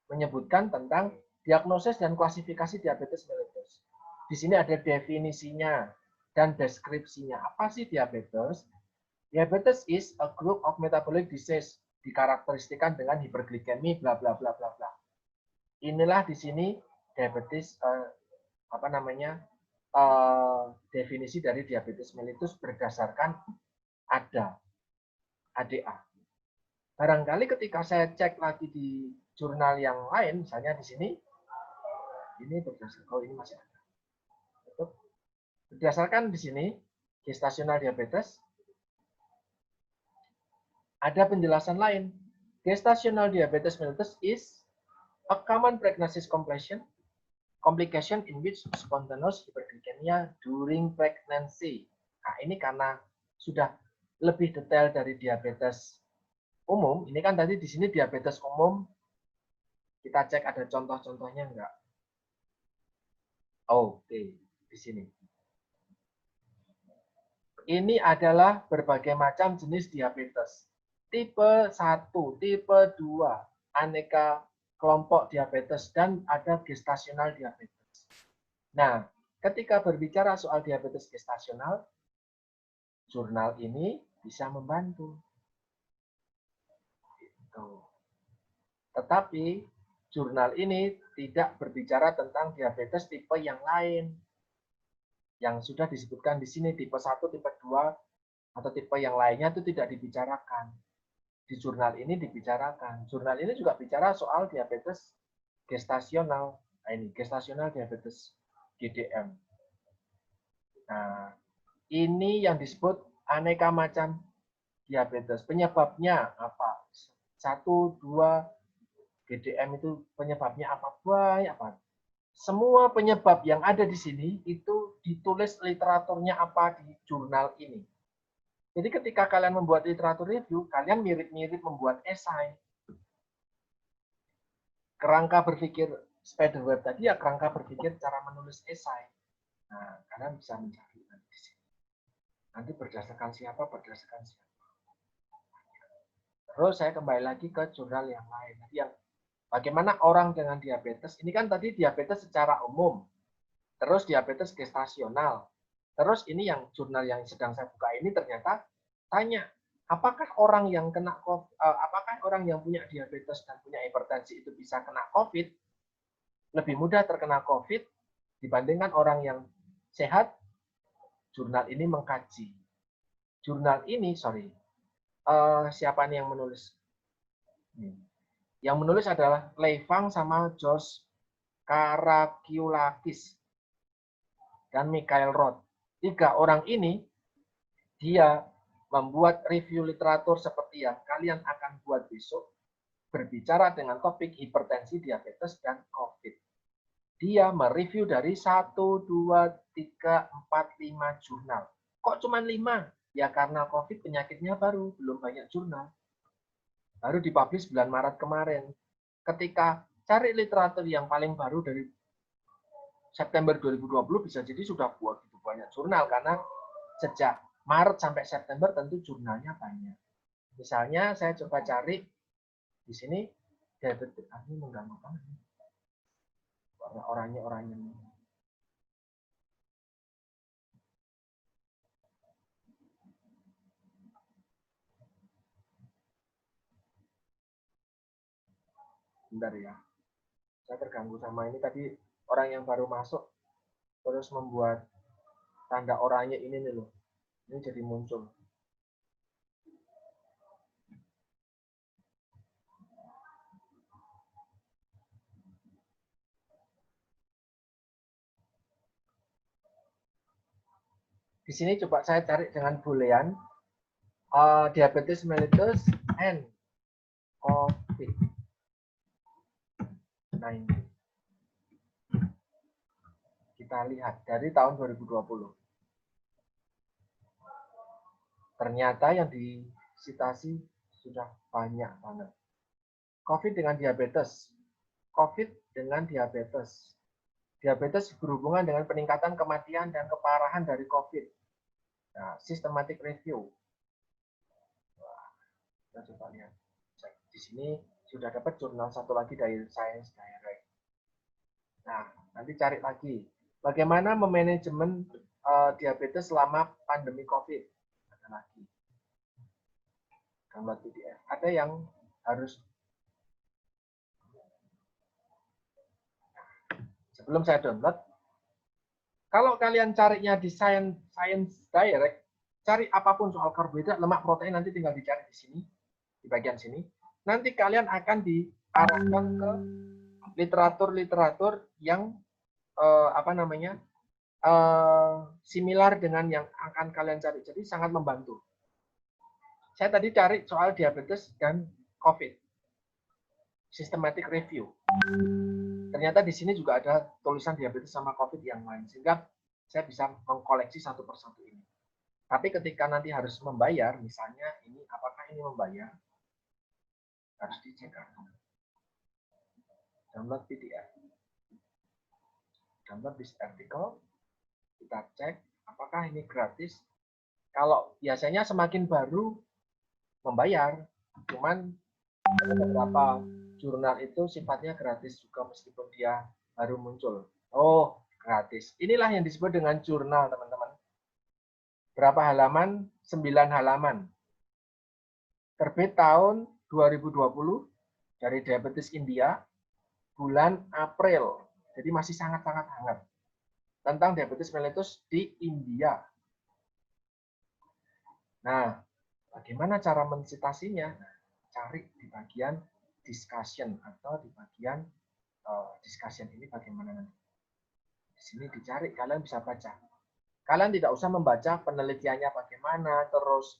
menyebutkan tentang diagnosis dan klasifikasi diabetes mellitus. Di sini ada definisinya dan deskripsinya. Apa sih diabetes? Diabetes is a group of metabolic disease, dikarakteristikan dengan hiperglikemi, bla bla bla bla bla. Inilah di sini diabetes definisi dari diabetes mellitus berdasarkan ADA. Barangkali ketika saya cek lagi di jurnal yang lain, misalnya di sini, ini berdasarkan, ini masih ada. Berdasarkan di sini, gestational diabetes, ada penjelasan lain. Gestational diabetes mellitus is a common pregnancy complication in which spontaneous hyperglycemia during pregnancy. Nah, ini karena sudah lebih detail dari diabetes umum. Ini kan tadi di sini diabetes umum. Kita cek ada contoh-contohnya enggak? Oke, di sini. Ini adalah berbagai macam jenis diabetes. Tipe 1, tipe 2, aneka kelompok diabetes, dan ada gestasional diabetes. Nah, ketika berbicara soal diabetes gestasional, jurnal ini bisa membantu. Tetapi jurnal ini tidak berbicara tentang diabetes tipe yang lain. Yang sudah disebutkan di sini, tipe 1, tipe 2, atau tipe yang lainnya itu tidak dibicarakan. Di jurnal ini dibicarakan. Jurnal ini juga bicara soal diabetes gestasional. Nah, ini gestasional diabetes GDM. Nah, ini yang disebut aneka macam diabetes. Penyebabnya apa? 1, 2, GDM itu penyebabnya apa? Banyak apa? Semua penyebab yang ada di sini itu ditulis literaturnya apa di jurnal ini. Jadi ketika kalian membuat literatur review, kalian mirip-mirip membuat esai. Kerangka berpikir Spiderweb tadi ya kerangka berpikir cara menulis esai. Nah, kalian bisa mencari nanti di sini. Nanti berdasarkan siapa, berdasarkan siapa. Terus saya kembali lagi ke jurnal yang lain. Tadi yang bagaimana orang dengan diabetes, ini kan tadi diabetes secara umum. Terus diabetes gestasional. Terus ini yang jurnal yang sedang saya buka ini ternyata tanya, apakah orang yang punya diabetes dan punya hipertensi itu bisa kena COVID? Lebih mudah terkena COVID dibandingkan orang yang sehat? Jurnal ini mengkaji. Jurnal ini, siapa nih yang menulis? Yang menulis adalah Lei Fang sama George Karakiulakis dan Michael Roth. 3 orang ini dia membuat review literatur seperti yang kalian akan buat besok, berbicara dengan topik hipertensi, diabetes, dan COVID. Dia mereview dari 1, 2, 3, 4, 5 jurnal. Kok cuma 5? Ya karena COVID penyakitnya baru, belum banyak jurnal. Baru dipublish bulan Maret kemarin. Ketika cari literatur yang paling baru dari September 2020 bisa jadi sudah buat gitu banyak jurnal karena sejak Maret sampai September tentu jurnalnya banyak. Misalnya saya coba cari di sini diabetes, ini mengganggu banget. Orangnya. Bentar ya. Saya terganggu sama ini tadi orang yang baru masuk terus membuat tanda oranye ini nih loh. Ini jadi muncul. Di sini coba saya cari dengan boolean diabetes mellitus and COVID-19. Kita lihat dari tahun 2020. Ternyata yang disitasi sudah banyak banget. COVID dengan diabetes. COVID dengan diabetes. Diabetes berhubungan dengan peningkatan kematian dan keparahan dari COVID. Nah, systematic review. Wah, kita coba lihat. Di sini sudah dapat jurnal satu lagi dari Science Direct. Nah, nanti cari lagi. Bagaimana memanajemen diabetes selama pandemi COVID? Ada lagi. Download PDF. Ada yang harus. Sebelum saya download, kalau kalian carinya di Science Direct, cari apapun soal karbohidrat, lemak, protein, nanti tinggal dicari di sini, di bagian sini. Nanti kalian akan diarahkan ke literatur-literatur yang similar dengan yang akan kalian cari. Jadi sangat membantu. Saya tadi cari soal diabetes dan COVID. Systematic review. Ternyata di sini juga ada tulisan diabetes sama COVID yang lain, sehingga saya bisa mengkoleksi satu persatu ini. Tapi ketika nanti harus membayar, misalnya ini, apakah ini membayar? Harus dicek. Download PDF. Download this article. Kita cek apakah ini gratis. Kalau biasanya semakin baru membayar, cuman ada beberapa jurnal itu sifatnya gratis juga meskipun dia baru muncul. Oh, gratis. Inilah yang disebut dengan jurnal, teman-teman. Berapa halaman? 9 halaman. Terbit tahun 2020 dari Diabetes India, bulan April. Jadi masih sangat-sangat hangat. Tentang diabetes mellitus di India. Nah, bagaimana cara mensitasinya? Cari di bagian discussion atau di bagian discussion ini bagaimana nanti. Di sini dicari, kalian bisa baca. Kalian tidak usah membaca penelitiannya bagaimana, terus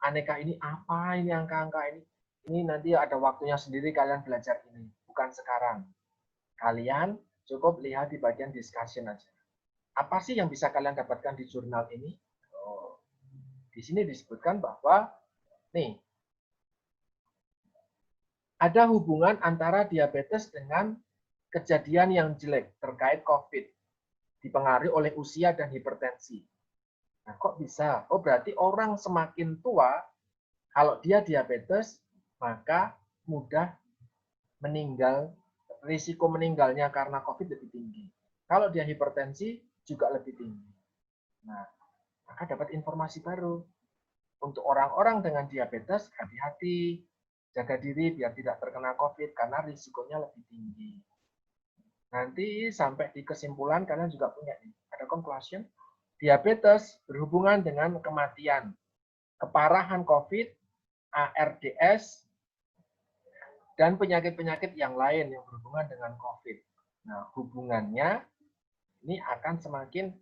aneka ini apa, ini angka-angka ini. Ini nanti ada waktunya sendiri kalian belajar ini, bukan sekarang. Kalian cukup lihat di bagian discussion aja. Apa sih yang bisa kalian dapatkan di jurnal ini? Oh, di sini disebutkan bahwa nih, ada hubungan antara diabetes dengan kejadian yang jelek terkait COVID, dipengaruhi oleh usia dan hipertensi. Nah, kok bisa? Oh, berarti orang semakin tua, kalau dia diabetes, maka mudah meninggal, risiko meninggalnya karena COVID lebih tinggi. Kalau dia hipertensi, juga lebih tinggi. Nah, maka dapat informasi baru. Untuk orang-orang dengan diabetes, hati-hati, jaga diri biar tidak terkena COVID karena risikonya lebih tinggi. Nanti sampai di kesimpulan kalian juga punya nih, ada conclusion. Diabetes berhubungan dengan kematian, keparahan COVID, ARDS, dan penyakit-penyakit yang lain yang berhubungan dengan COVID. Nah, hubungannya ini akan semakin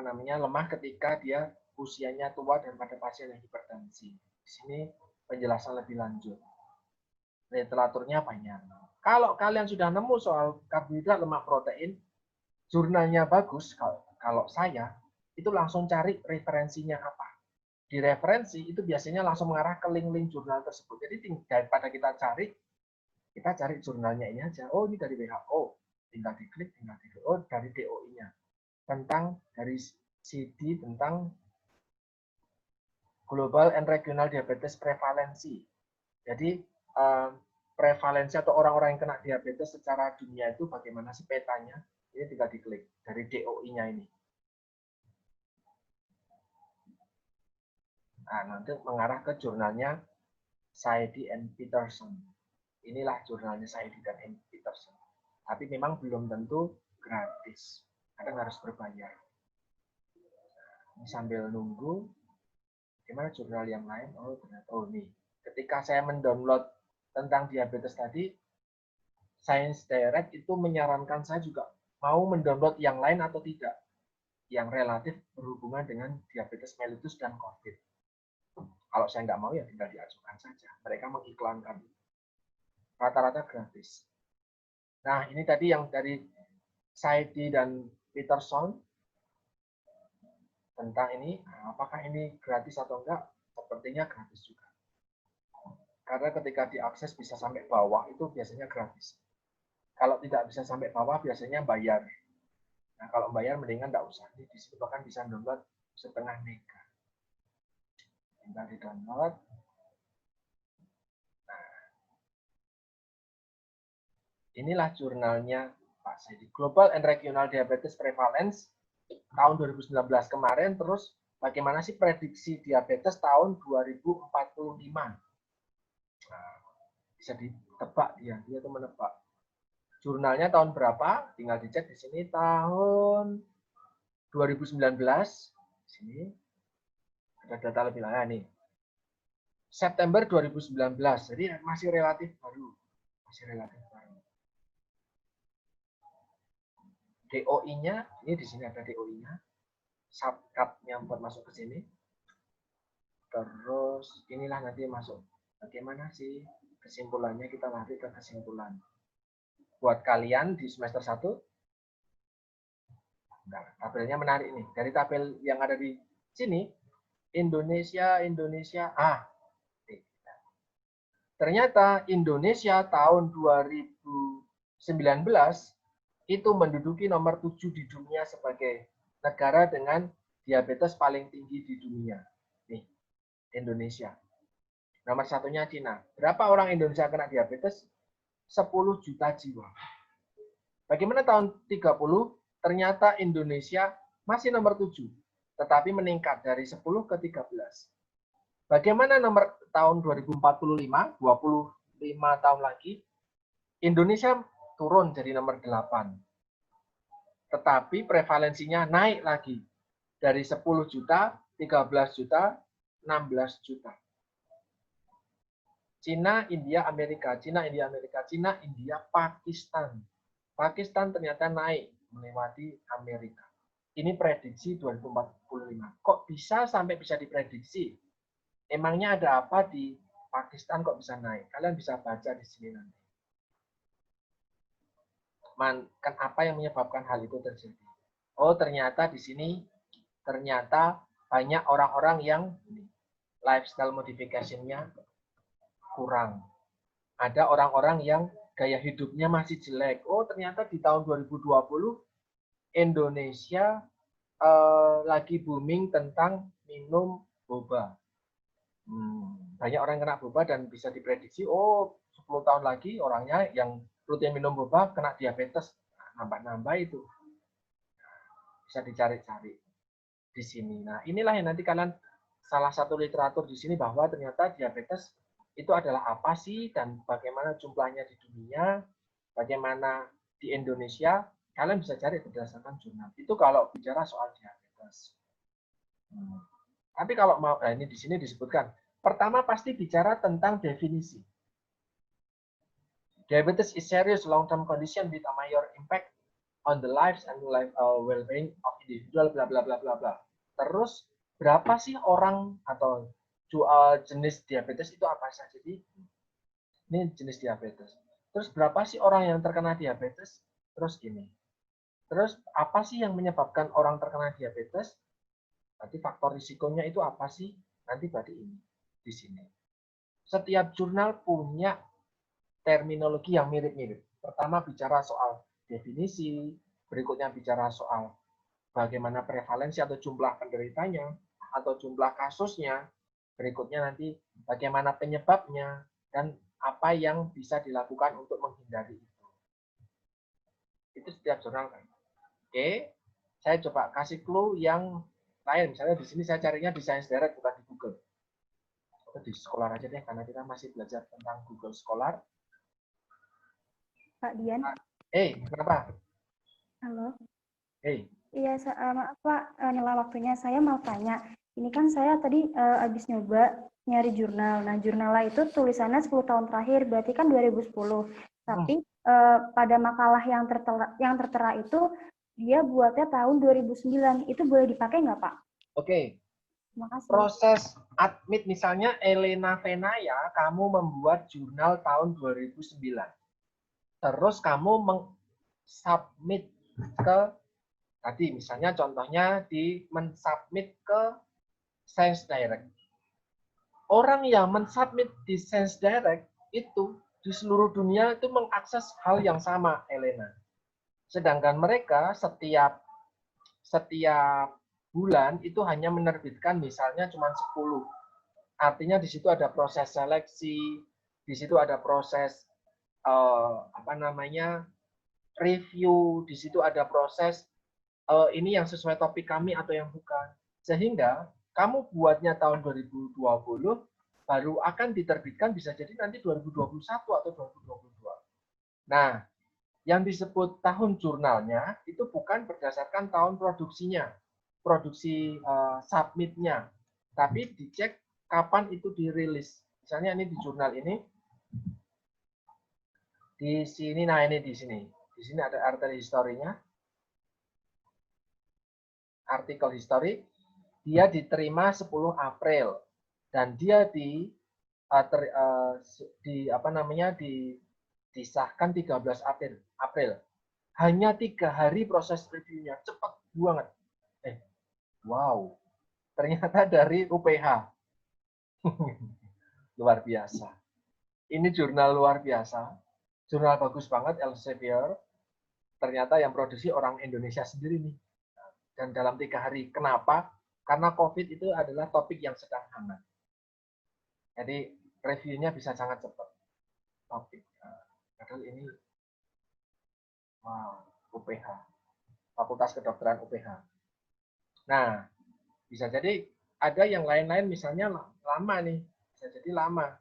lemah ketika dia usianya tua dan pada pasien yang hipertensi. Di sini penjelasan lebih lanjut. Literaturnya banyak. Kalau kalian sudah nemu soal karbohidrat, lemak, protein, jurnalnya bagus, kalau saya, itu langsung cari referensinya apa. Di referensi itu biasanya langsung mengarah ke link-link jurnal tersebut. Jadi daripada kita cari jurnalnya ini aja. Oh, ini dari WHO. Tinggal diklik. Oh, dari DOI-nya. Tentang dari CD tentang Global and Regional Diabetes Prevalency. Jadi prevalensi atau orang-orang yang kena diabetes secara dunia itu bagaimana sih petanya? Ini tinggal diklik dari DOI-nya ini. Nah, nanti mengarah ke jurnalnya Saidi and Peterson. Inilah jurnalnya Saidi dan Peterson. Tapi memang belum tentu gratis. Kadang harus berbayar. Ini sambil nunggu. Gimana jurnal yang lain? Oh, ternyata nih. Ketika saya mendownload tentang diabetes tadi, Science Direct itu menyarankan saya juga mau mendownload yang lain atau tidak. Yang relatif berhubungan dengan diabetes mellitus dan COVID. Kalau saya nggak mau ya tinggal diajukan saja. Mereka mengiklankan. Rata-rata gratis. Nah, ini tadi yang dari Saidi dan Peterson tentang ini, apakah ini gratis atau enggak? Sepertinya gratis juga. Karena ketika diakses bisa sampai bawah itu biasanya gratis. Kalau tidak bisa sampai bawah biasanya bayar. Nah, kalau bayar mendingan enggak usah. Ini di sini bahkan bisa download 0,5 mega. Tinggal di-download. Nah, inilah jurnalnya Pak Saidi. Global and Regional Diabetes Prevalence tahun 2019 kemarin, terus bagaimana sih prediksi diabetes tahun 2045? Nah, bisa ditebak dia tuh menebak. Jurnalnya tahun berapa? Tinggal dicek di sini tahun 2019. Di sini ada data lebih lama nih. September 2019. Jadi masih relatif baru. DOI-nya, ini di sini ada DOI-nya. Subcut-nya buat masuk ke sini. Terus inilah nanti masuk. Bagaimana sih kesimpulannya, kita lari ke kesimpulan. Buat kalian di semester 1, nah, tabelnya menarik nih. Dari tabel yang ada di sini, Indonesia. Ternyata Indonesia tahun 2019 itu menduduki nomor 7 di dunia sebagai negara dengan diabetes paling tinggi di dunia. Nih, Indonesia. Nomor satunya Cina. Berapa orang Indonesia kena diabetes? 10 juta jiwa. Bagaimana tahun 30? Ternyata Indonesia masih nomor 7, tetapi meningkat dari 10 ke 13. Bagaimana nomor tahun 2045, 25 tahun lagi, Indonesia turun jadi nomor 8. Tetapi prevalensinya naik lagi. Dari 10 juta, 13 juta, 16 juta. Cina, India, Amerika. Cina, India, Pakistan. Pakistan ternyata naik melewati Amerika. Ini prediksi 2045. Kok bisa sampai bisa diprediksi? Emangnya ada apa di Pakistan kok bisa naik? Kalian bisa baca di sini nanti. Kan apa yang menyebabkan hal itu terjadi? Oh, ternyata di sini ternyata banyak orang-orang yang lifestyle modification-nya kurang. Ada orang-orang yang gaya hidupnya masih jelek. Oh, ternyata di tahun 2020 Indonesia lagi booming tentang minum boba. Banyak orang kena boba dan bisa diprediksi, oh 10 tahun lagi orangnya yang rutin minum boba kena diabetes. Nambah-nambah itu. Bisa dicari-cari di sini. Nah, inilah yang nanti kalian salah satu literatur di sini bahwa ternyata diabetes itu adalah apa sih dan bagaimana jumlahnya di dunia, bagaimana di Indonesia, kalian bisa cari berdasarkan jurnal. Itu kalau bicara soal diabetes. Tapi kalau mau, nah ini di sini disebutkan. Pertama pasti bicara tentang definisi. Diabetes is serious long-term condition with a major impact on the lives and well-being of individual bla bla bla bla bla. Terus berapa sih orang atau jenis diabetes itu apa saja? Jadi ini jenis diabetes. Terus berapa sih orang yang terkena diabetes? Terus gini. Terus apa sih yang menyebabkan orang terkena diabetes? Nanti faktor risikonya itu apa sih? Nanti berarti ini di sini. Setiap jurnal punya terminologi yang mirip-mirip. Pertama bicara soal definisi, berikutnya bicara soal bagaimana prevalensi atau jumlah penderitanya, atau jumlah kasusnya, berikutnya nanti bagaimana penyebabnya, dan apa yang bisa dilakukan untuk menghindari itu. Itu setiap jurnal kan. Oke, saya coba kasih clue yang lain. Misalnya di sini saya carinya di Science Direct bukan di Google. Atau di Scholar aja deh, karena kita masih belajar tentang Google Scholar. Pak Dian. Kenapa? Halo. Iya, Maaf Pak, nyela waktunya. Saya mau tanya. Ini kan saya tadi habis nyoba nyari jurnal. Nah, jurnalnya itu tulisannya 10 tahun terakhir, berarti kan 2010. Tapi pada makalah yang tertera itu, dia buatnya tahun 2009. Itu boleh dipakai nggak, Pak? Oke. Terima kasih. Proses admit, misalnya Elena Venaya, kamu membuat jurnal tahun 2009. Terus kamu submit ke, tadi misalnya contohnya mensubmit ke Science Direct. Orang yang mensubmit di Science Direct itu di seluruh dunia itu mengakses hal yang sama, Elena. Sedangkan mereka setiap bulan itu hanya menerbitkan misalnya cuma 10. Artinya di situ ada proses seleksi, di situ ada proses review, di situ ada proses ini yang sesuai topik kami atau yang bukan. Sehingga kamu buatnya tahun 2020 baru akan diterbitkan bisa jadi nanti 2021 atau 2022. Nah, yang disebut tahun jurnalnya itu bukan berdasarkan tahun produksinya, produksi submitnya, tapi dicek kapan itu dirilis. Misalnya ini di jurnal ini, di sini, nah ini di sini. Di sini ada artikel historinya, artikel history, dia diterima 10 April dan dia disahkan 13 April. Hanya 3 hari proses reviewnya, cepat banget. Wow, ternyata dari UPH. Luar biasa. Ini jurnal luar biasa. Jurnal bagus banget, Elsevier. Ternyata yang produksi orang Indonesia sendiri nih. Dan dalam 3 hari. Kenapa? Karena COVID itu adalah topik yang sedang hangat. Jadi reviewnya bisa sangat cepat. Topik. Padahal ini, wow, UPH. Fakultas Kedokteran UPH. Nah, bisa jadi ada yang lain-lain misalnya lama nih. Bisa jadi lama.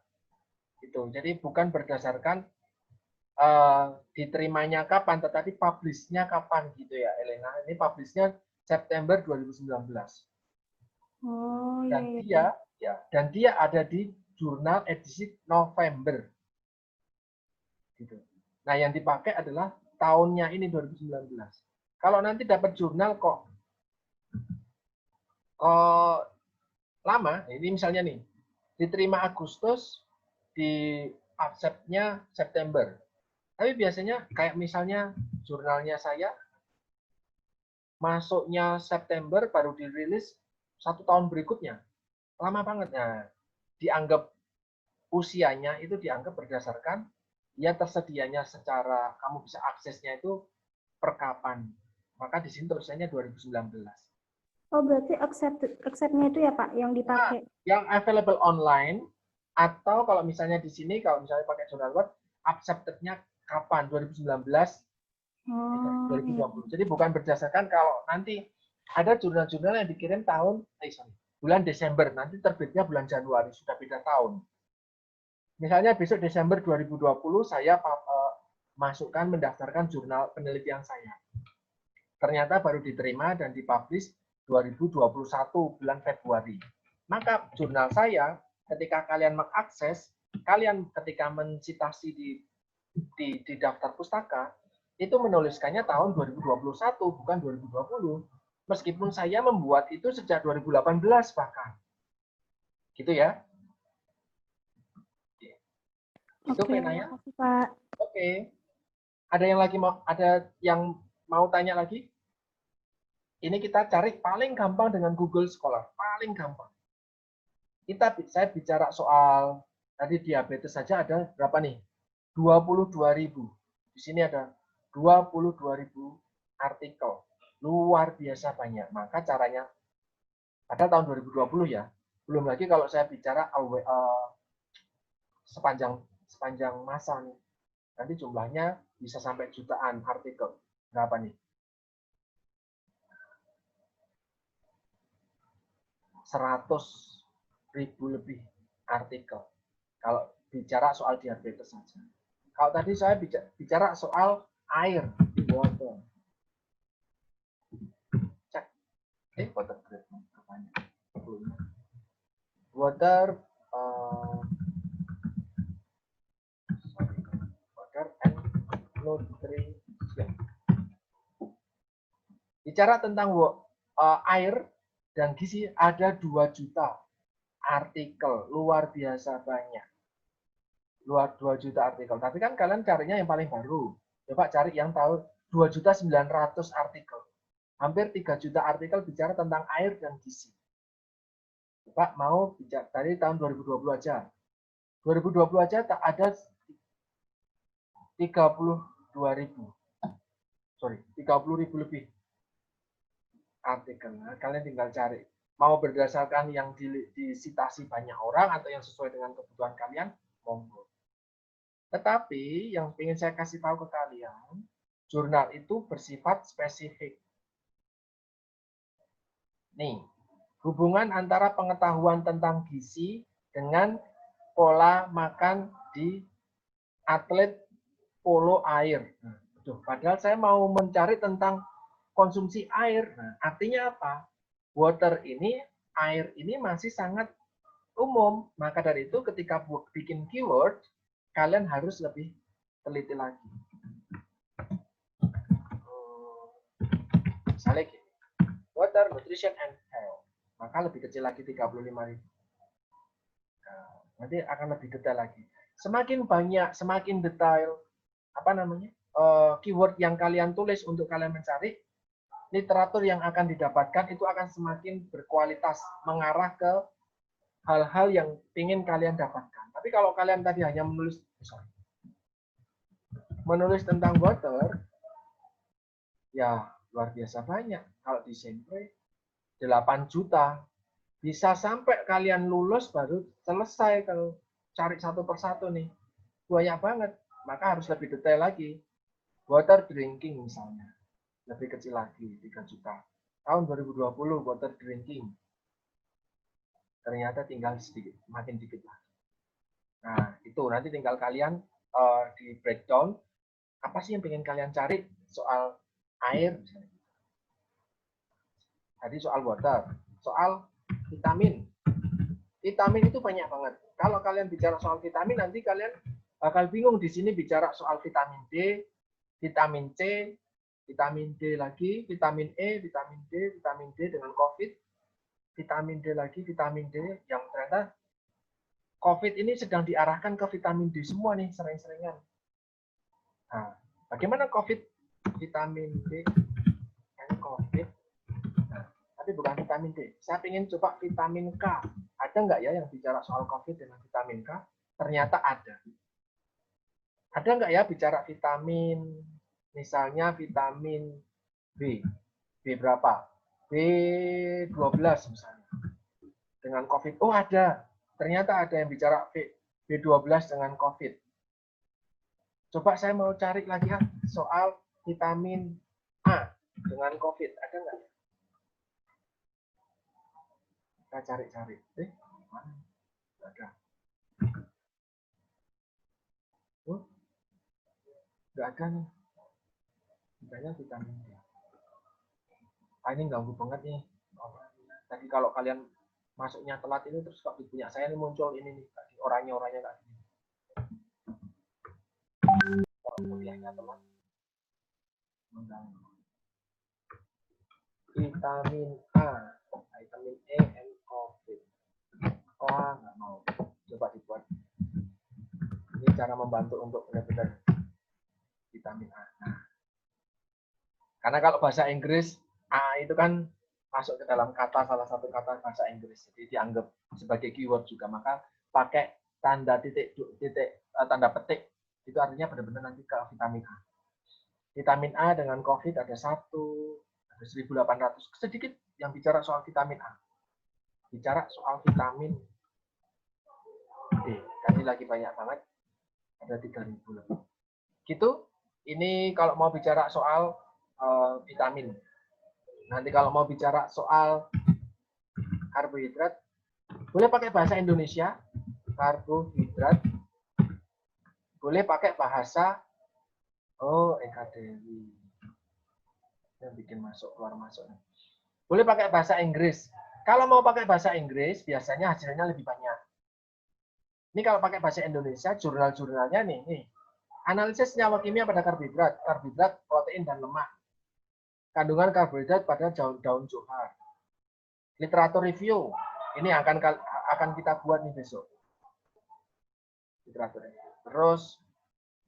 Gitu. Jadi bukan berdasarkan diterimanya kapan, tetapi publish-nya kapan gitu ya, Elena. Ini publish-nya September 2019. Oh, Dan iya. dia ada di jurnal edisi November. Gitu. Nah, yang dipakai adalah tahunnya ini 2019. Kalau nanti dapat jurnal kok lama, ini misalnya nih, diterima Agustus, di accept-nya September. Tapi biasanya kayak misalnya jurnalnya saya masuknya September baru dirilis 1 tahun berikutnya. Lama banget. Nah, dianggap usianya itu dianggap berdasarkan ya tersedianya secara kamu bisa aksesnya itu per kapan. Maka di sini tulisannya 2019. Oh, berarti accept-nya itu ya Pak yang dipakai. Yang available online atau kalau misalnya di sini kalau misalnya pakai jurnal web accepted-nya kapan? 2019, 2020. Jadi bukan berdasarkan kalau nanti ada jurnal-jurnal yang dikirim bulan Desember, nanti terbitnya bulan Januari, sudah beda tahun. Misalnya besok Desember 2020 saya masukkan mendaftarkan jurnal penelitian saya. Ternyata baru diterima dan dipublish 2021 bulan Februari. Maka jurnal saya ketika kalian mengakses, kalian ketika mensitasi di daftar pustaka, itu menuliskannya tahun 2021, bukan 2020. Meskipun saya membuat itu sejak 2018 bahkan. Gitu ya. Itu Oke, penanya. makasih Pak. Oke. Ada yang mau tanya lagi? Ini kita cari paling gampang dengan Google Scholar, paling gampang. Saya bicara soal tadi diabetes saja ada berapa nih? 22.000. Di sini ada 22.000 artikel. Luar biasa banyak. Maka caranya pada tahun 2020 ya. Belum lagi kalau saya bicara sepanjang masa nih. Nanti jumlahnya bisa sampai jutaan artikel. Berapa nih? 100.000 lebih artikel. Kalau bicara soal diabetes saja. Kalau tadi saya bicara soal air, water. Cek. Water treatment. Water, water and nutrition. Bicara tentang air dan gizi, ada 2 juta artikel, luar biasa banyak. 2 juta artikel. Tapi kan kalian carinya yang paling baru. Coba cari yang tahun 2.900.000 artikel. Hampir 3 juta artikel bicara tentang air dan gizi. Coba mau bicara dari tahun 2020 aja. 2020 aja tak ada 30.000 lebih artikel. Nah, kalian tinggal cari. Mau berdasarkan yang disitasi banyak orang atau yang sesuai dengan kebutuhan kalian, monggo. Tetapi yang ingin saya kasih tahu ke kalian, jurnal itu bersifat spesifik. Nih, hubungan antara pengetahuan tentang gizi dengan pola makan di atlet polo air. Nah, padahal saya mau mencari tentang konsumsi air. Nah, artinya apa? Air ini masih sangat umum. Maka dari itu ketika bikin keyword, kalian harus lebih teliti lagi. Misalnya gini, water, nutrition, and health. Maka lebih kecil lagi 35.000. Nah, nanti akan lebih detail lagi. Semakin banyak, semakin detail, keyword yang kalian tulis untuk kalian mencari, literatur yang akan didapatkan itu akan semakin berkualitas, mengarah ke hal-hal yang ingin kalian dapatkan. Tapi kalau kalian tadi hanya menulis tentang water, ya luar biasa banyak. Kalau di Sempre 8 juta, bisa sampai kalian lulus baru selesai kalau cari satu persatu nih. Banyak banget, maka harus lebih detail lagi. Water drinking misalnya, lebih kecil lagi, 3 juta. Tahun 2020 water drinking. Ternyata tinggal sedikit, makin dikit lagi. Nah, itu nanti tinggal kalian di breakdown, apa sih yang pengen kalian cari soal air, tadi soal water, soal vitamin. Vitamin itu banyak banget. Kalau kalian bicara soal vitamin, nanti kalian bakal bingung di sini bicara soal vitamin D, vitamin C, vitamin D lagi, vitamin E, vitamin D dengan COVID, vitamin D lagi, vitamin D yang ternyata COVID ini sedang diarahkan ke vitamin D semua nih, sering-seringan. Nah, bagaimana COVID, vitamin D, ini COVID, nah, tapi bukan vitamin D. Saya ingin coba vitamin K. Ada nggak ya yang bicara soal COVID dengan vitamin K? Ternyata ada. Ada nggak ya bicara vitamin, misalnya vitamin B. B berapa? B12 misalnya. Dengan COVID. Oh ada. Ternyata ada yang bicara B12 dengan COVID. Coba saya mau cari lagi soal vitamin A dengan COVID. Ada nggak? Kita cari-cari. Mana? Nggak ada. Oh, nggak ada nih. Misalnya vitamin D. Ini ganggu banget nih. Tadi kalau kalian masuknya telat ini terus kok di punya saya ini muncul ini nih tadi orangnya tadi. Kalau kuliahnya telat. Vitamin A, vitamin E, and COVID. Wah, nggak mau. Coba dibuat. Ini cara membantu untuk benar-benar vitamin A. Nah, karena kalau bahasa Inggris, A itu kan masuk ke dalam kata, salah satu kata bahasa Inggris. Jadi dianggap sebagai keyword juga. Maka pakai tanda tanda petik. Itu artinya benar-benar nanti ke vitamin A. Vitamin A dengan COVID ada 1.800. Sedikit yang bicara soal vitamin A. Bicara soal vitamin D. Tadi lagi banyak banget. Ada 3.000 lebih. Gitu. Ini kalau mau bicara soal vitamin. Nanti kalau mau bicara soal karbohidrat, boleh pakai bahasa Indonesia. Karbohidrat. Boleh pakai bahasa Eka Dewi. Yang bikin masuk, keluar masuk. Boleh pakai bahasa Inggris. Kalau mau pakai bahasa Inggris, biasanya hasilnya lebih banyak. Ini kalau pakai bahasa Indonesia, jurnal-jurnalnya nih. Analisis senyawa kimia pada karbohidrat, protein, dan lemak. Kandungan karbohidrat pada daun johar. Literatur review. Ini akan kita buat nih besok. Literatur review. Terus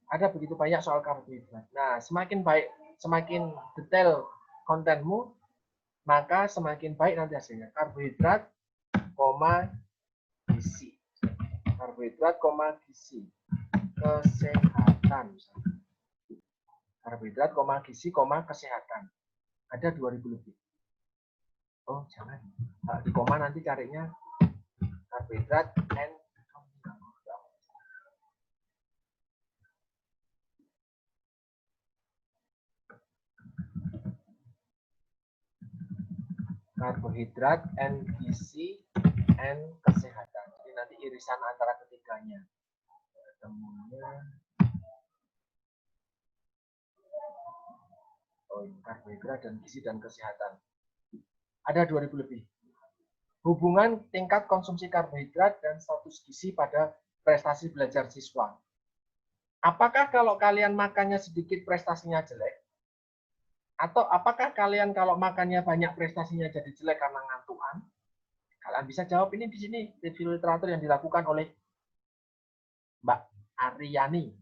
ada begitu banyak soal karbohidrat. Nah, semakin baik, semakin detail kontenmu, maka semakin baik nanti hasilnya. Karbohidrat, gizi. Karbohidrat, gizi. Kesehatan. Karbohidrat, gizi, kesehatan. Ada 2.000 lebih. Oh, jangan. Di koma nanti carinya karbohidrat and karbohidrat and gizi and kesehatan. Jadi nanti irisan antara ketiganya. Ketemunya karbohidrat dan gizi dan kesehatan. Ada 2.000 lebih. Hubungan tingkat konsumsi karbohidrat dan status gizi pada prestasi belajar siswa. Apakah kalau kalian makannya sedikit prestasinya jelek? Atau apakah kalian kalau makannya banyak prestasinya jadi jelek karena ngantuan? Kalian bisa jawab ini di sini, review literatur yang dilakukan oleh Mbak Aryani.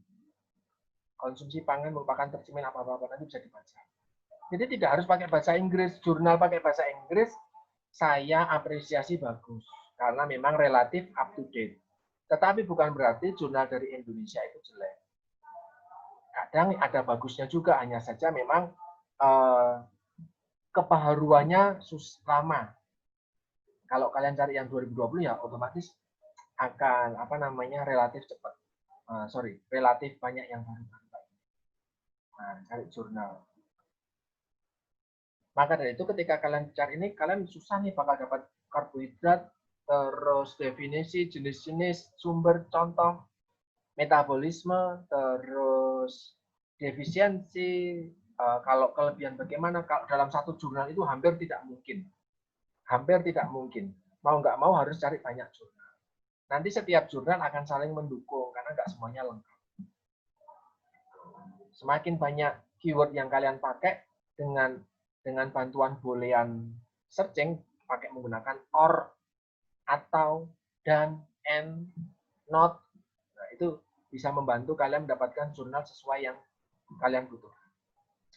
Konsumsi pangan merupakan tercermin apa-apa nanti bisa dibaca. Jadi tidak harus pakai bahasa Inggris, jurnal pakai bahasa Inggris, saya apresiasi bagus. Karena memang relatif up to date. Tetapi bukan berarti jurnal dari Indonesia itu jelek. Kadang ada bagusnya juga, hanya saja memang kebaharuannya lama. Kalau kalian cari yang 2020 ya otomatis akan relatif cepat. Relatif banyak yang baru-baru. Nah, cari jurnal. Maka dari itu ketika kalian cari ini, kalian susah nih bakal dapat karbohidrat, terus definisi, jenis-jenis, sumber, contoh, metabolisme, terus defisiensi, kalau kelebihan bagaimana, kalau dalam satu jurnal itu hampir tidak mungkin. Hampir tidak mungkin. Mau nggak mau harus cari banyak jurnal. Nanti setiap jurnal akan saling mendukung, karena nggak semuanya lengkap. Semakin banyak keyword yang kalian pakai dengan bantuan boolean searching, pakai menggunakan or, atau, dan, and, not, nah, itu bisa membantu kalian mendapatkan jurnal sesuai yang kalian butuhkan.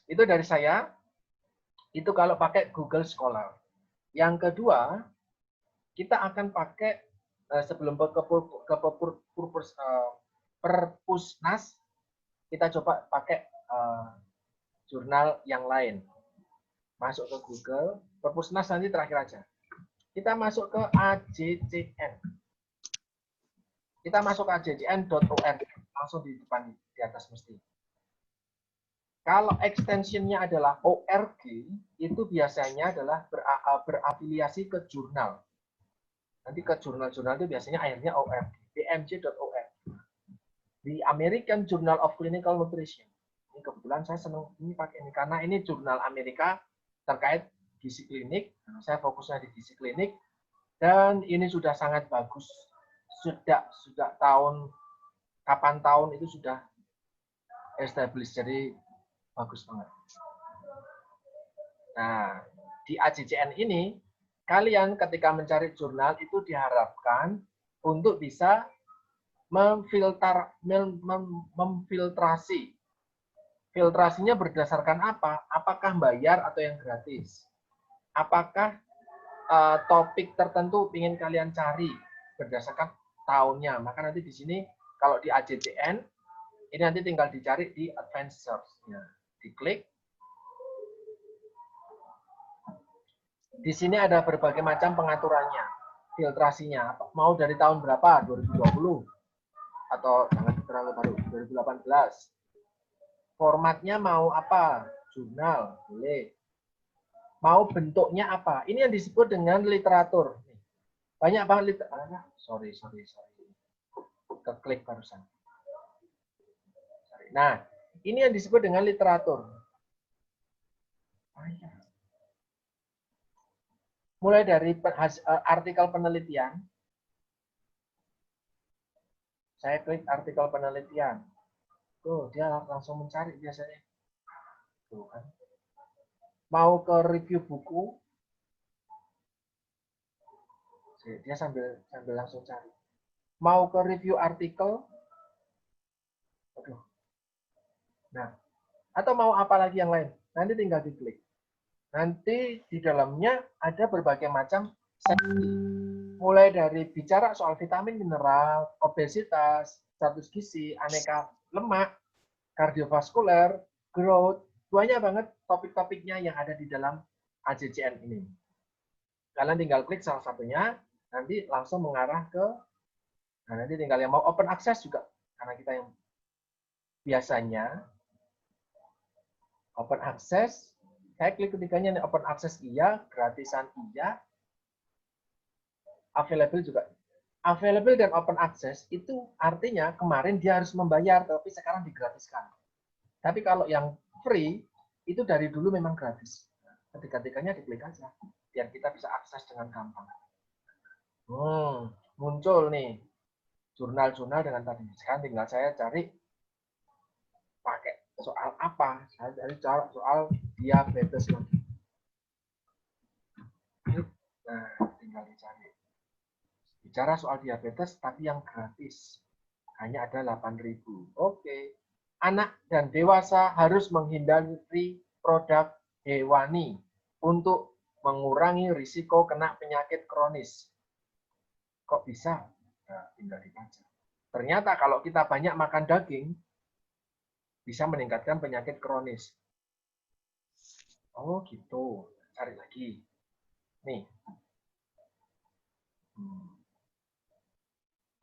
Itu dari saya. Itu kalau pakai Google Scholar. Yang kedua, kita akan pakai sebelum ke Perpusnas, kita coba pakai jurnal yang lain. Masuk ke Google, Perpusnas nanti terakhir aja. Kita masuk ke AJCN. Kita masuk ke ajcn.org, langsung di depan di atas mesti. Kalau extensionnya adalah ORG, itu biasanya adalah berafiliasi ke jurnal. Nanti ke jurnal-jurnal itu biasanya akhirnya ORG, bmj.org. Di American Journal of Clinical Nutrition. Ini kebetulan saya senang ini pakai ini karena ini jurnal Amerika terkait gizi klinik. Saya fokusnya di gizi klinik dan ini sudah sangat bagus. Sudah kapan tahun itu sudah established, jadi bagus banget. Nah, di AJCN ini, kalian ketika mencari jurnal itu diharapkan untuk bisa memfiltrasi. Filtrasinya berdasarkan apa? Apakah bayar atau yang gratis? Apakah topik tertentu ingin kalian cari berdasarkan tahunnya? Maka nanti di sini, kalau di AJCN, ini nanti tinggal dicari di Advanced Search-nya. Diklik. Di sini ada berbagai macam pengaturannya, filtrasinya. Mau dari tahun berapa? 2020. Atau jangan terlalu baru, 2018. Formatnya mau apa? Jurnal, boleh. Mau bentuknya apa? Ini yang disebut dengan literatur. Banyak banget literatur. Sorry. Keklik barusan. Nah, ini yang disebut dengan literatur. Mulai dari artikel penelitian. Saya klik artikel penelitian. Tuh, dia langsung mencari biasanya. Tuh kan. Mau ke review buku, dia sambil langsung cari. Mau ke review artikel, aduh. Nah, atau mau apa lagi yang lain? Nanti tinggal diklik. Nanti di dalamnya ada berbagai macam seksi. Mulai dari bicara soal vitamin, mineral, obesitas, status gizi, aneka lemak, kardiovaskuler, growth, banyak banget topik-topiknya yang ada di dalam AJCN ini. Kalian tinggal klik salah satunya, nanti langsung mengarah ke, nah nanti tinggal yang mau open access juga, karena kita yang biasanya open access, saya klik ketiganya nih, open access iya, gratisan iya, available juga. Available dan open access itu artinya kemarin dia harus membayar, tapi sekarang digratiskan. Tapi kalau yang free, itu dari dulu memang gratis. Ketiga-tiganya diklik aja, biar kita bisa akses dengan gampang. Muncul nih, jurnal-jurnal dengan tadi. Sekarang tinggal saya cari, pakai soal apa? Saya cari soal diabetes lagi. Nah, tinggal dicari. Bicara soal diabetes, tapi yang gratis. Hanya ada 8.000. Oke. Anak dan dewasa harus menghindari produk hewani untuk mengurangi risiko kena penyakit kronis. Kok bisa? Nah, tinggal dibaca. Ternyata kalau kita banyak makan daging, bisa meningkatkan penyakit kronis. Oh gitu. Cari lagi. Nih.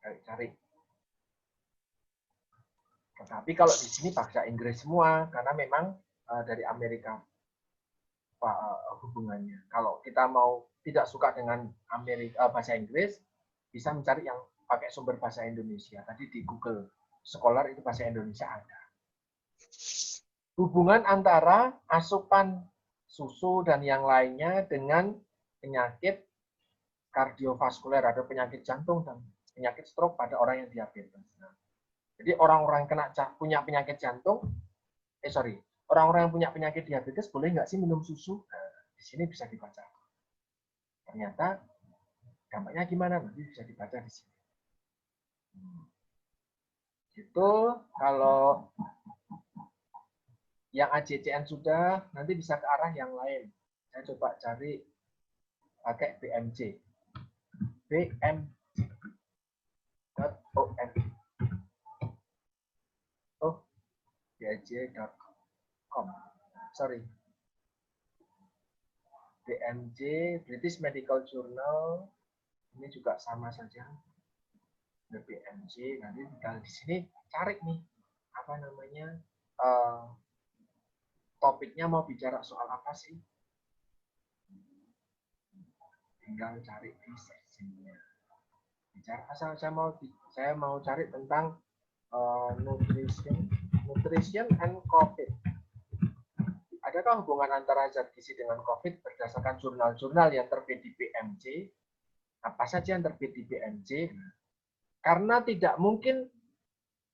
Cari. Tetapi kalau di sini bahasa Inggris semua, karena memang dari Amerika hubungannya. Kalau kita mau tidak suka dengan bahasa Inggris, bisa mencari yang pakai sumber bahasa Indonesia. Tadi di Google Scholar itu bahasa Indonesia ada. Hubungan antara asupan susu dan yang lainnya dengan penyakit kardiovaskuler atau penyakit jantung dan penyakit stroke pada orang yang diabetes. Nah, jadi orang-orang yang punya penyakit jantung, orang-orang yang punya penyakit diabetes boleh nggak sih minum susu? Nah, di sini bisa dibaca. Ternyata dampaknya gimana? Nanti bisa dibaca di sini. Itu kalau yang AJCN sudah, nanti bisa ke arah yang lain. Saya coba cari pakai BMJ. BMJ.org. Oh, bmj.com. Sorry. BMJ, British Medical Journal. Ini juga sama saja. BMJ, nanti tinggal di sini cari nih, apa namanya, topiknya mau bicara soal apa sih? Tinggal cari di seksinya. Bicara asal saya mau cari tentang nutrition and COVID. Adakah hubungan antara zat gizi dengan COVID berdasarkan jurnal-jurnal yang terbit di BMJ? Apa saja yang terbit di BMJ? Karena tidak mungkin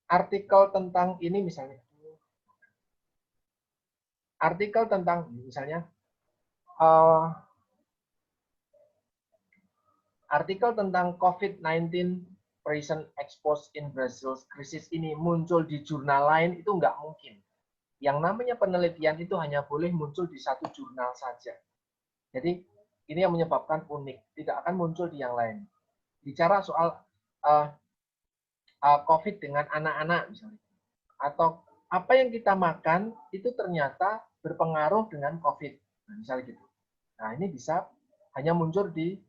artikel tentang ini misalnya. Artikel tentang misalnya artikel tentang COVID-19 present exposed in Brazil krisis ini muncul di jurnal lain itu nggak mungkin. Yang namanya penelitian itu hanya boleh muncul di satu jurnal saja. Jadi ini yang menyebabkan unik, tidak akan muncul di yang lain. Bicara soal COVID dengan anak-anak misalnya, atau apa yang kita makan itu ternyata berpengaruh dengan COVID, nah, misalnya gitu. Nah ini bisa hanya muncul di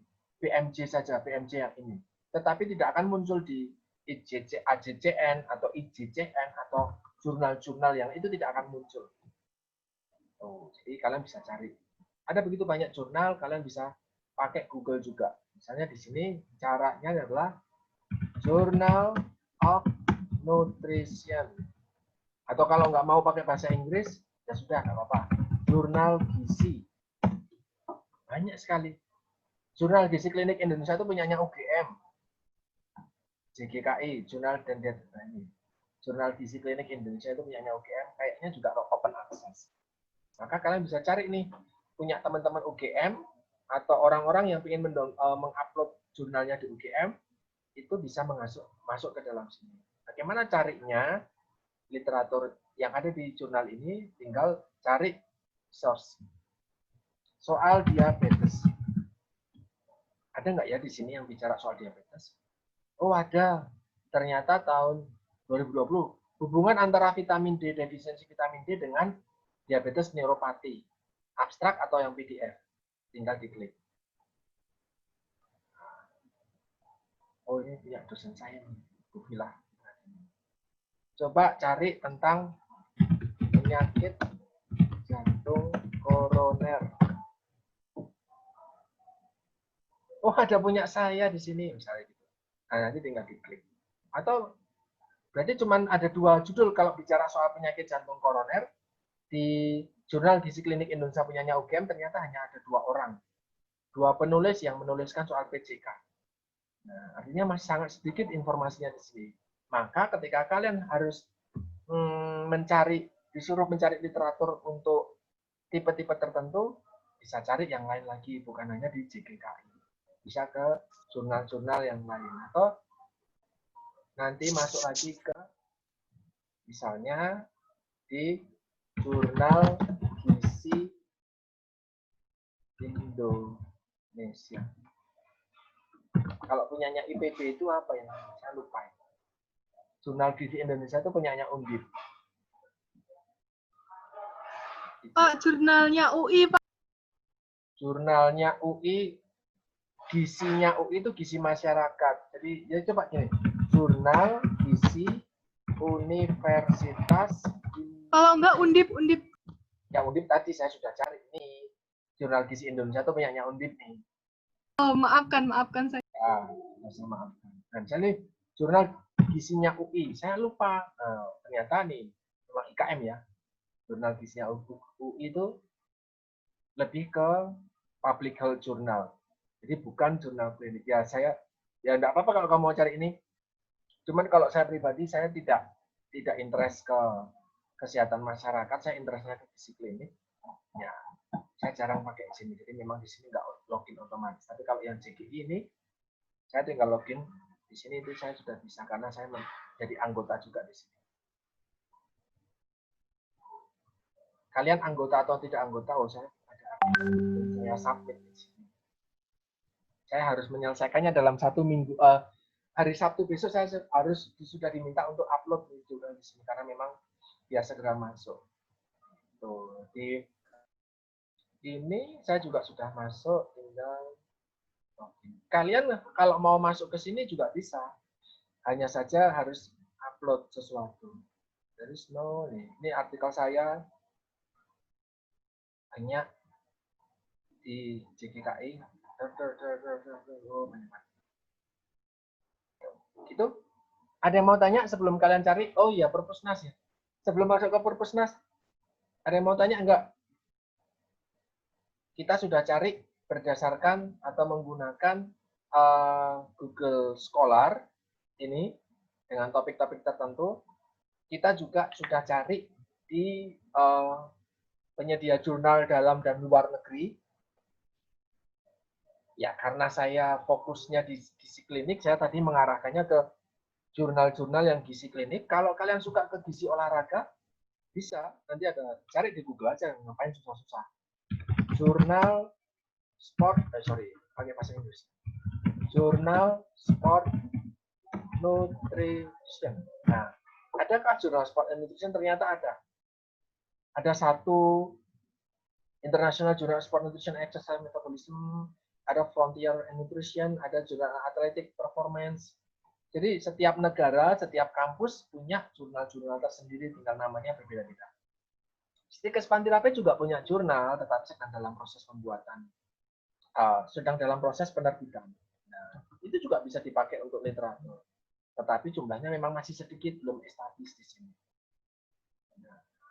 PMJ saja, PMJ yang ini. Tetapi tidak akan muncul di AJCN atau IJCN atau jurnal-jurnal yang itu tidak akan muncul. Jadi kalian bisa cari. Ada begitu banyak jurnal, kalian bisa pakai Google juga. Misalnya di sini caranya adalah Journal of Nutrition. Atau kalau nggak mau pakai bahasa Inggris, ya sudah, nggak apa-apa. Jurnal Gizi. Banyak sekali. Jurnal Gizi Klinik Indonesia itu punyanya UGM. JGKI, Jurnal dan ini. Jurnal Gizi Klinik Indonesia itu punyanya UGM, kayaknya juga open access. Maka kalian bisa cari nih, punya teman-teman UGM, atau orang-orang yang ingin mengupload jurnalnya di UGM, itu bisa masuk ke dalam sini. Bagaimana carinya? Literatur yang ada di jurnal ini, tinggal cari source. Soal diabetes. Ada nggak ya di sini yang bicara soal diabetes? Oh ada. Ternyata tahun 2020. Hubungan antara vitamin D, defisiensi vitamin D dengan diabetes neuropati. Abstrak atau yang PDF. Tinggal diklik. Oh ini punya dosen saya nih. Bu Vila. Coba cari tentang penyakit jantung koroner. Oh, ada punya saya di sini, misalnya gitu. Nah, nanti tinggal diklik. Atau berarti cuma ada 2 judul kalau bicara soal penyakit jantung koroner. Di Jurnal Gizi Klinik Indonesia punyanya UGM ternyata hanya ada 2 orang. 2 penulis yang menuliskan soal PJK. Nah, artinya masih sangat sedikit informasinya di sini. Maka ketika kalian harus disuruh mencari literatur untuk tipe-tipe tertentu, bisa cari yang lain lagi, bukan hanya di JGKI. Bisa ke jurnal-jurnal yang lain. Atau nanti masuk lagi ke, misalnya, di Jurnal Gizi Indonesia. Kalau punyanya IPB itu apa ya? Saya lupa. Jurnal Gizi Indonesia itu punyanya Undip. Pak, jurnalnya UI, Pak. Jurnalnya UI, gizinya UI itu gizi masyarakat. Jadi ya coba gini, Jurnal Gizi Universitas. Kalau enggak Undip. Yang Undip tadi saya sudah cari nih. Jurnal Gizi Indonesia itu punyanya Undip nih. Oh, maafkan saya. Ya, saya maafkan. Nah, misalnya Jurnal Gizinya UI, saya lupa. Nah, ternyata nih, memang IKM ya. Jurnal Gizinya UI itu lebih ke public health journal. Jadi bukan jurnal klinik. Ya saya, ya enggak apa-apa kalau kamu mau cari ini. Cuman kalau saya pribadi, saya tidak interest ke kesehatan masyarakat, saya interestnya ke gizi klinik. Ya, saya jarang pakai di sini. Jadi memang di sini enggak login otomatis. Tapi kalau yang JGI ini, saya tinggal login. Di sini itu saya sudah bisa karena saya menjadi anggota juga di sini. Kalian anggota atau tidak anggota, saya ada saya submit di sini. Saya harus menyelesaikannya dalam 1 minggu. Hari Sabtu besok saya harus sudah diminta untuk upload juga di sini karena memang dia segera masuk. Tuh, di ini saya juga sudah masuk, tinggal kalian kalau mau masuk ke sini juga bisa. Hanya saja harus upload sesuatu. There is no, ini artikel saya hanya di JGKI. Gitu. Ada yang mau tanya sebelum kalian cari? Oh iya, Perpusnas ya. Sebelum masuk ke Perpusnas, ada yang mau tanya enggak? Kita sudah cari berdasarkan atau menggunakan Google Scholar ini dengan topik-topik tertentu. Kita juga sudah cari di penyedia jurnal dalam dan luar negeri Ya, karena saya fokusnya di gizi klinik, saya tadi mengarahkannya ke jurnal-jurnal yang gizi klinik. Kalau kalian suka ke gizi olahraga, bisa. Nanti ada, cari di Google aja, ngapain susah-susah. Jurnal sport, pakai bahasa Inggris. Jurnal Sport Nutrition. Nah, adakah jurnal Sport and Nutrition? Ternyata ada. Ada satu International Journal Sport Nutrition Exercise Metabolism, ada Frontier and Nutrition, ada jurnal Athletic Performance. Jadi setiap negara, setiap kampus punya jurnal-jurnal tersendiri, tinggal namanya berbeda-beda. Stikes Pantirape juga punya jurnal, tetapi sedang dalam proses pembuatan, sedang dalam proses penerbitan. Nah, itu juga bisa dipakai untuk literatur. Tetapi jumlahnya memang masih sedikit, belum establis di sini.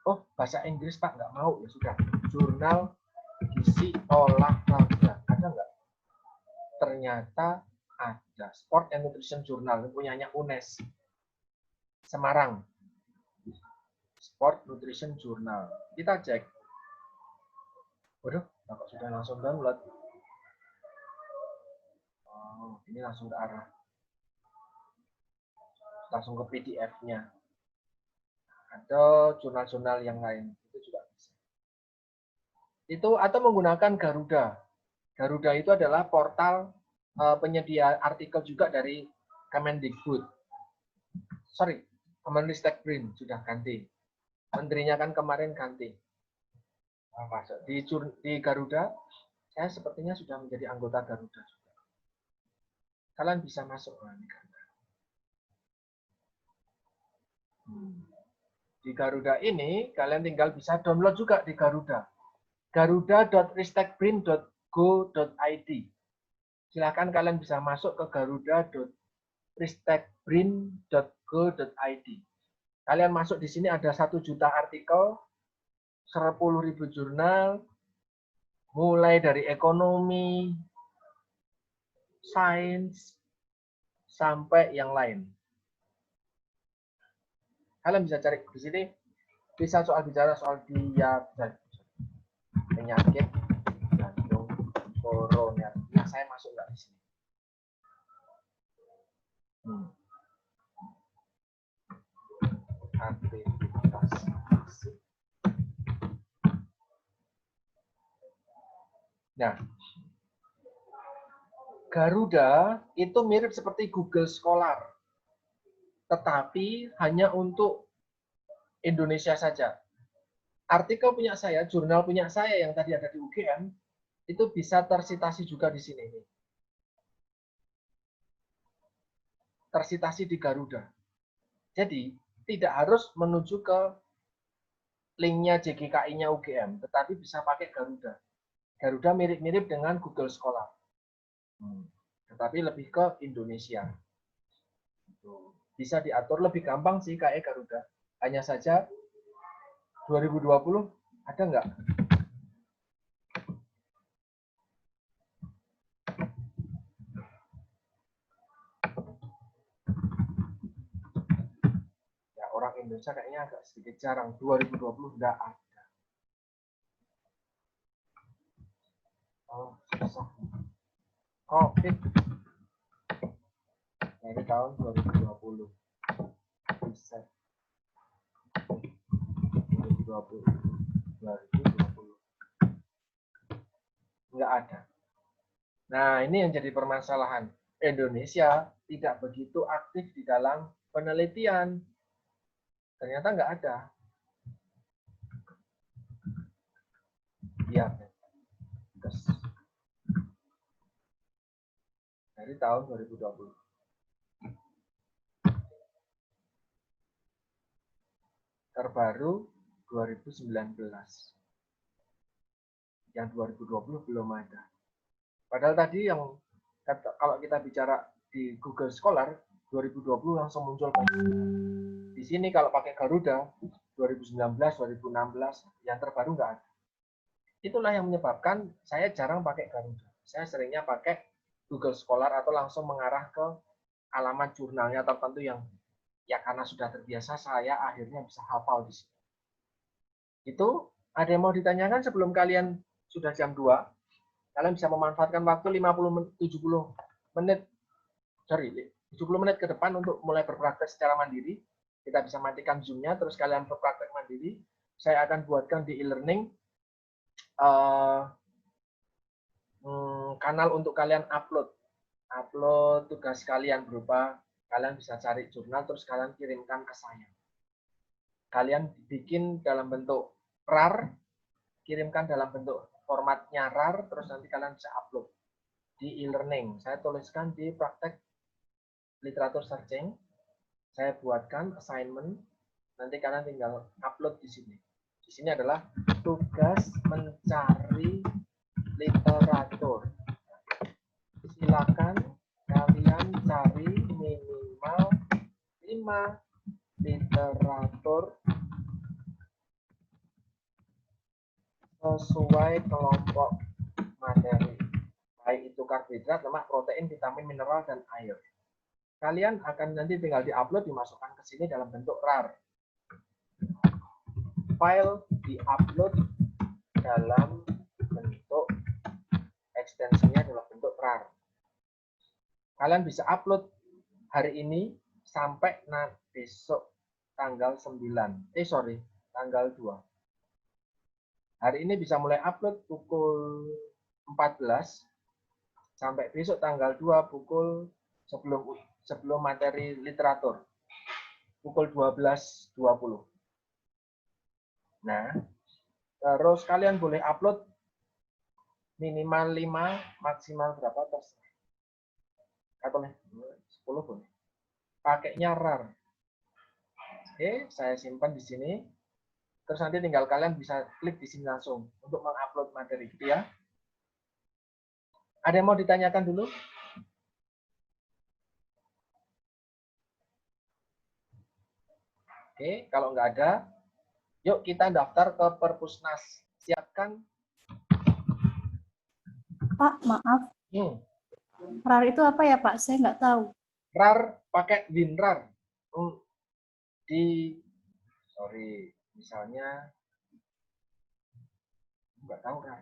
Oh, bahasa Inggris Pak nggak mau, ya sudah. Jurnal gizi olahraga, ada nggak? Ternyata ada. Sport and Nutrition Journal, punyanya UNES. Semarang. Sport Nutrition Journal. Kita cek. Waduh, Bapak sudah langsung download. Oh, ini langsung ke arah. Langsung ke PDF-nya. Ada jurnal-jurnal yang lain, itu juga bisa. Itu atau menggunakan Garuda. Garuda itu adalah portal penyedia artikel juga dari Kemendikbud. Sorry, Kemenristekbrin sudah ganti. Menterinya kan kemarin ganti. Masuk di Garuda, saya sepertinya sudah menjadi anggota Garuda juga. Kalian bisa masuk di Garuda. Di Garuda ini, kalian tinggal bisa download juga di Garuda. garuda.ristekbrin.go.id. Silakan kalian bisa masuk ke garuda.ristekbrin.go.id. Kalian masuk di sini ada 1 juta artikel, 10.000 jurnal, mulai dari ekonomi, sains, sampai yang lain. Kalian bisa cari di sini, bisa bicara soal diabetes, penyakit jantung koroner. Nah, saya masuk nggak di sini? Aktivitas fisik. Nah, Garuda itu mirip seperti Google Scholar, tetapi hanya untuk Indonesia saja. Artikel punya saya, jurnal punya saya yang tadi ada di UGM, itu bisa tersitasi juga di sini. Tersitasi di Garuda. Jadi, tidak harus menuju ke linknya JGKI-nya UGM, tetapi bisa pakai Garuda. Garuda mirip-mirip dengan Google Scholar. Tetapi lebih ke Indonesia. Bisa diatur lebih gampang sih kayak Garuda. Hanya saja 2020 ada nggak? Ya, orang Indonesia kayaknya agak sedikit jarang. 2020 nggak ada. Oh, susah. COVID. Nah, ini tahun 2020. Bisa. 2020. Nggak ada. Nah, ini yang jadi permasalahan. Indonesia tidak begitu aktif di dalam penelitian. Ternyata nggak ada. Diabetes. Dari tahun 2020. Terbaru 2019. Yang 2020 belum ada. Padahal tadi yang kalau kita bicara di Google Scholar 2020 langsung muncul. Di sini kalau pakai Garuda 2019, 2016 yang terbaru nggak ada. Itulah yang menyebabkan saya jarang pakai Garuda. Saya seringnya pakai Google Scholar atau langsung mengarah ke alamat jurnalnya tertentu yang ya karena sudah terbiasa saya akhirnya bisa hafal di sini. Itu ada yang mau ditanyakan sebelum kalian sudah jam 2? Kalian bisa memanfaatkan waktu 70 menit, 70 menit ke depan untuk mulai berpraktek secara mandiri. Kita bisa matikan Zoom-nya, terus kalian berpraktek mandiri. Saya akan buatkan di e-learning kanal untuk kalian upload tugas kalian berupa kalian bisa cari jurnal terus kalian kirimkan ke saya. Kalian bikin dalam bentuk RAR, kirimkan dalam bentuk formatnya RAR, terus nanti kalian bisa upload di e-learning. Saya tuliskan di praktek literatur searching. Saya buatkan assignment, nanti kalian tinggal upload di sini. Di sini adalah tugas mencari literatur. Silakan kalian cari minimal 5 literatur sesuai kelompok materi, baik itu karbohidrat, lemak, protein, vitamin, mineral, dan air. Kalian akan nanti tinggal diupload, dimasukkan ke sini dalam bentuk RAR. File diupload dalam bentuk ekstensinya dalam bentuk RAR. Kalian bisa upload hari ini sampai besok tanggal 9. Tanggal 2. Hari ini bisa mulai upload pukul 14 sampai besok tanggal 2 pukul sebelum materi literatur. Pukul 12.20. Nah, terus kalian boleh upload minimal 5, maksimal berapa terserah. Atau 10 boleh. Pakainya RAR. Oke, saya simpan di sini. Terus nanti tinggal kalian bisa klik di sini langsung untuk mengupload materi, gitu ya. Ada yang mau ditanyakan dulu? Oke, kalau nggak ada, yuk kita daftar ke Perpusnas. Siapkan. Pak, maaf. RAR itu apa ya, Pak? Saya nggak tahu. RAR pakai WinRAR. Misalnya nggak tahu RAR.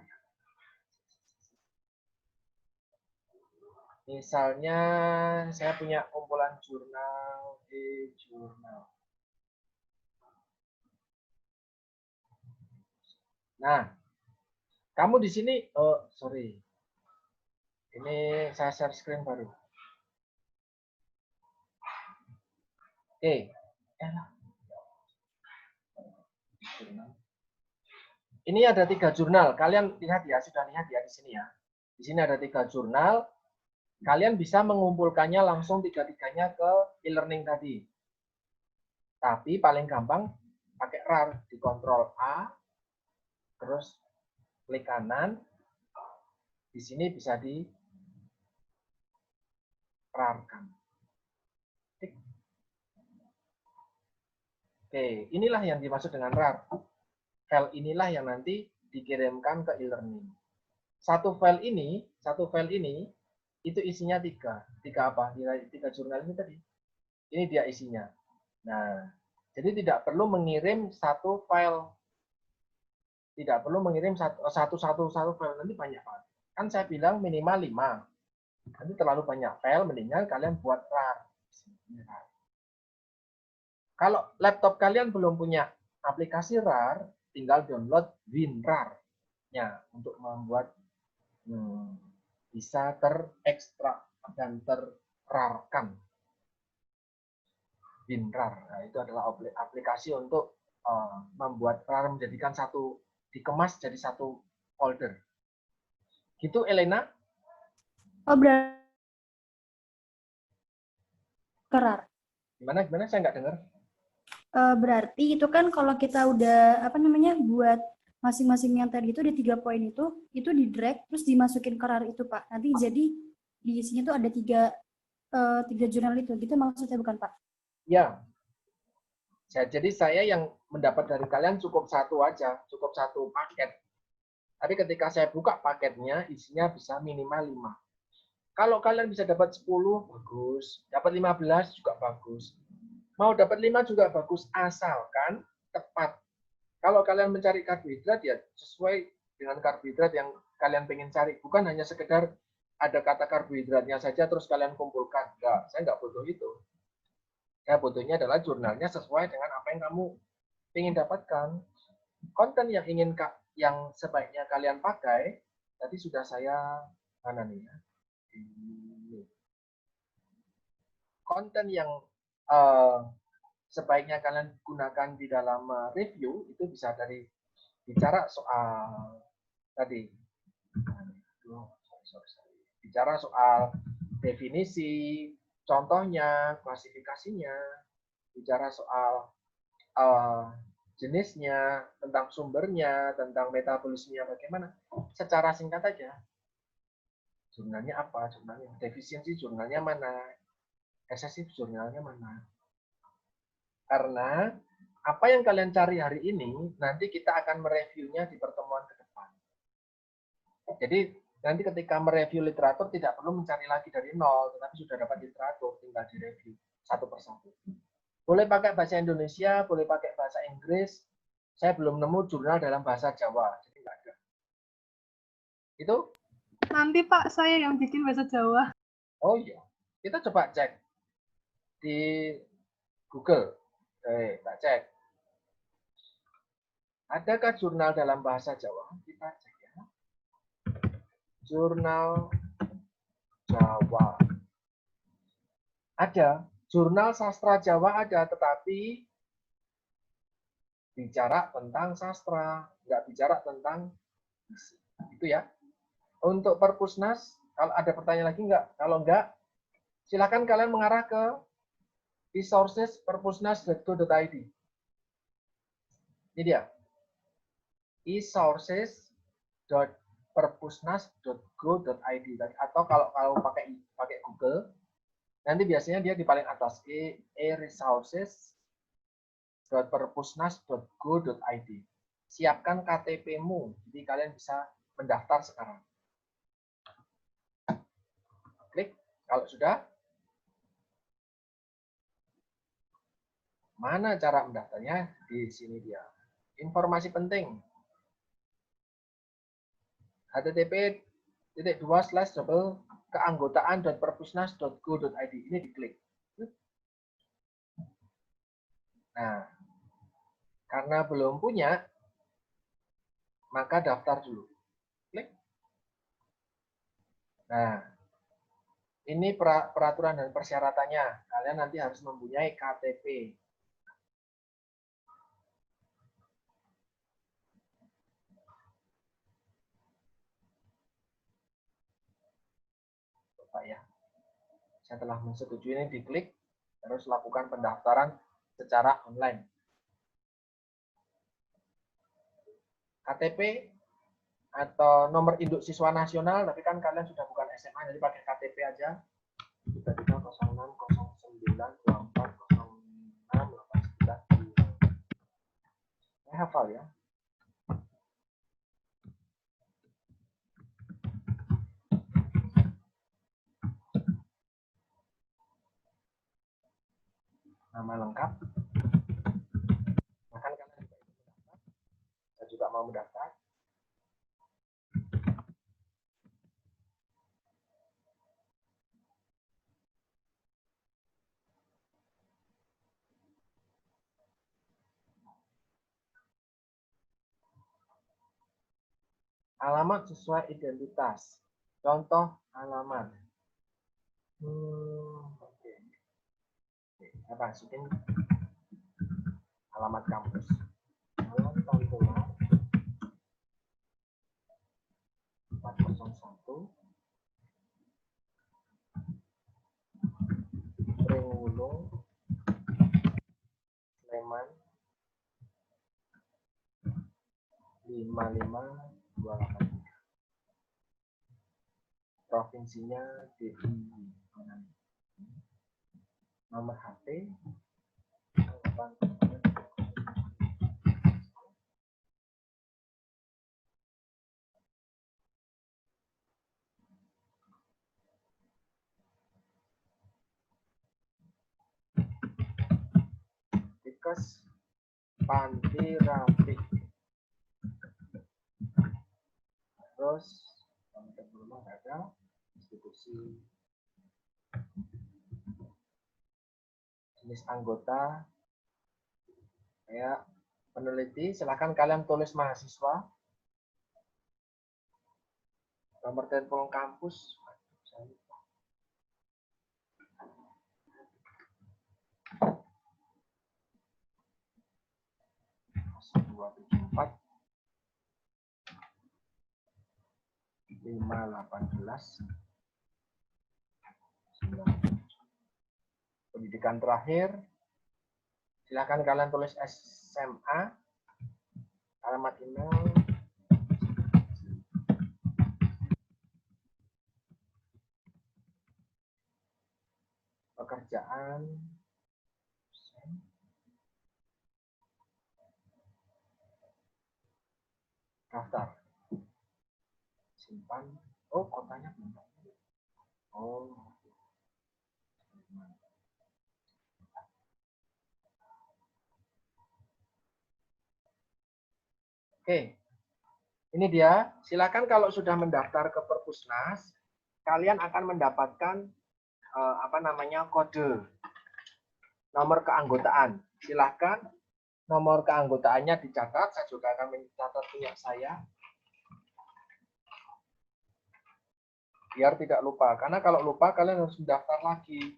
Misalnya saya punya kumpulan jurnal di jurnal. Nah, kamu di sini, ini saya share screen baru. Oke. Ini ada 3 jurnal. Kalian lihat ya, sudah lihat ya di sini ya. Di sini ada 3 jurnal. Kalian bisa mengumpulkannya langsung 3-3-nya ke e-learning tadi. Tapi paling gampang pakai RAR. Di Ctrl A, terus klik kanan. Di sini bisa di RAR-kan. Oke, inilah yang dimaksud dengan RAR. File inilah yang nanti dikirimkan ke e-learning. Satu file ini itu isinya 3. 3 apa? 3 jurnal ini tadi. Ini dia isinya. Nah, jadi tidak perlu mengirim satu file. Tidak perlu mengirim satu file, nanti banyak banget. Kan saya bilang minimal 5. Nanti terlalu banyak file, mendingan kalian buat RAR. Kalau laptop kalian belum punya aplikasi RAR, tinggal download WinRAR-nya untuk membuat bisa terekstrak dan terrarkan. WinRAR. Nah, itu adalah aplikasi untuk membuat RAR menjadikan dikemas jadi satu folder. Gitu, Elena? Oh, berarti RAR. Gimana? Saya nggak dengar. Berarti itu kan kalau kita udah buat masing-masing yang tadi itu di 3 poin itu di drag terus dimasukin ke RAR itu, Pak. Nanti jadi di isinya tuh ada 3 jurnal itu. Gitu maksudnya bukan, Pak? Ya. Jadi saya yang mendapat dari kalian cukup satu aja, cukup satu paket. Tapi ketika saya buka paketnya, isinya bisa minimal 5. Kalau kalian bisa dapat 10, bagus. Dapat 15 juga bagus. Mau dapat 5 juga bagus, asalkan tepat. Kalau kalian mencari karbohidrat, ya sesuai dengan karbohidrat yang kalian pengen cari. Bukan hanya sekedar ada kata karbohidratnya saja terus kalian kumpulkan. Enggak, saya nggak butuh itu. Ya, butuhnya adalah jurnalnya sesuai dengan apa yang kamu ingin dapatkan. Konten yang sebaiknya kalian pakai, tadi sudah saya mana nih ya? Ini. Konten yang sebaiknya kalian gunakan di dalam review itu bisa dari bicara soal tadi, bicara soal definisi, contohnya, klasifikasinya, bicara soal jenisnya, tentang sumbernya, tentang metabolismenya bagaimana. Secara singkat aja, jurnalnya apa, jurnalnya defisiensi, jurnalnya mana, eksesif, jurnalnya mana. Karena apa yang kalian cari hari ini, nanti kita akan mereviewnya di pertemuan ke depan. Jadi nanti ketika mereview literatur tidak perlu mencari lagi dari nol, tetapi sudah dapat literatur, tinggal direview satu persatu. Boleh pakai bahasa Indonesia, boleh pakai bahasa Inggris. Saya belum nemu jurnal dalam bahasa Jawa, jadi nggak ada. Itu? Nanti Pak, saya yang bikin bahasa Jawa. Oh iya, kita coba cek di Google. Kita cek. Adakah jurnal dalam bahasa Jawa? Kita cek ya. Jurnal Jawa. Ada. Jurnal sastra Jawa ada, tetapi bicara tentang sastra, nggak bicara tentang itu ya. Untuk Perpusnas, kalau ada pertanyaan lagi nggak? Kalau nggak, silakan kalian mengarah ke resources perpusnas.go.id. Ini dia. resources.perpusnas.go.id atau kalau pakai Google, nanti biasanya dia di paling atas resources.perpusnas.go.id. Siapkan KTP-mu, jadi kalian bisa mendaftar sekarang. Klik, kalau sudah. Mana cara mendaftarnya? Di sini dia. Informasi penting. http://keanggotaan.perpusnas.go.id. Ini diklik. Nah, karena belum punya, maka daftar dulu. Klik. Nah, ini peraturan dan persyaratannya. Kalian nanti harus mempunyai KTP. Coba ya. Setelah menyetujui ini diklik, terus lakukan pendaftaran secara online. KTP atau nomor induk siswa nasional, tapi kan kalian sudah bukan SMA, jadi pakai KTP aja. 330609240689. Saya hafal ya. Nama lengkap. Bahkan kalian juga ikut mendaftar. Saya juga mau mendaftar. Alamat sesuai identitas. Contoh alamat. Oke. Saya masukin alamat kampus. Alamat Pantura 401 Pringulung Sleman 55283. Provinsinya DIY. Nomor HP Tikes Panti Rapik Terus belum ada institusi, jenis anggota, kayak peneliti, silakan kalian tulis mahasiswa, nomor telepon kampus, 274 518 pendidikan terakhir, silakan kalian tulis SMA, alamat email, pekerjaan, daftar, simpan. Oh, kotanya belum. Oh, oke. Ini dia. Silakan kalau sudah mendaftar ke Perpusnas, kalian akan mendapatkan kode nomor keanggotaan. Silakan nomor keanggotaannya dicatat. Saya juga akan mencatat punya saya. Biar tidak lupa. Karena kalau lupa kalian harus mendaftar lagi.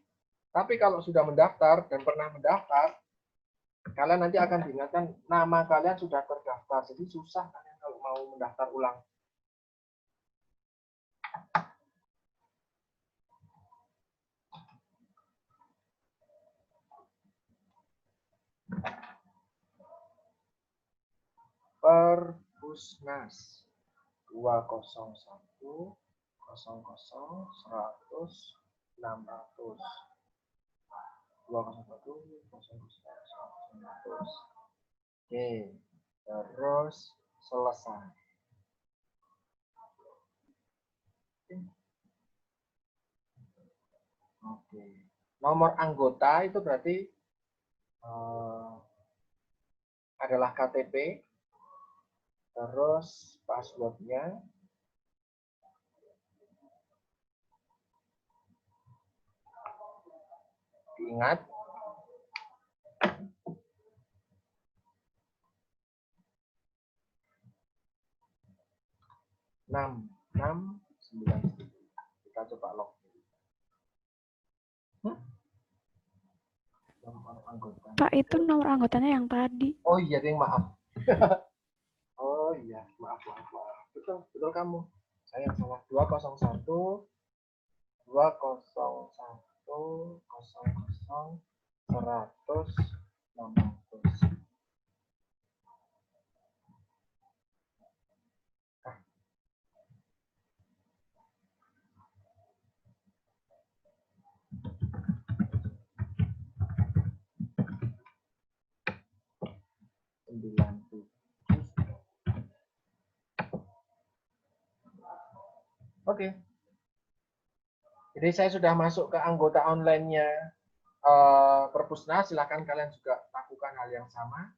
Tapi kalau sudah mendaftar dan pernah mendaftar, kalian nanti akan diingatkan nama kalian sudah terdaftar. Jadi susah kalian kalau mau mendaftar ulang. Perpusnas 201 00 100 600 201 00 100. Oke, terus selesai. Oke, nomor anggota itu berarti adalah KTP, terus passwordnya, diingat, enam 9. Kita coba login. Nomor anggota. Pak, itu nomor anggotanya yang tadi. Oh iya, ding, maaf. Oh iya, maaf. Betul kamu. Saya yang salah. 201 201 00 100 600. Oke. Jadi saya sudah masuk ke anggota online-nya Perpusnas. Silakan kalian juga lakukan hal yang sama.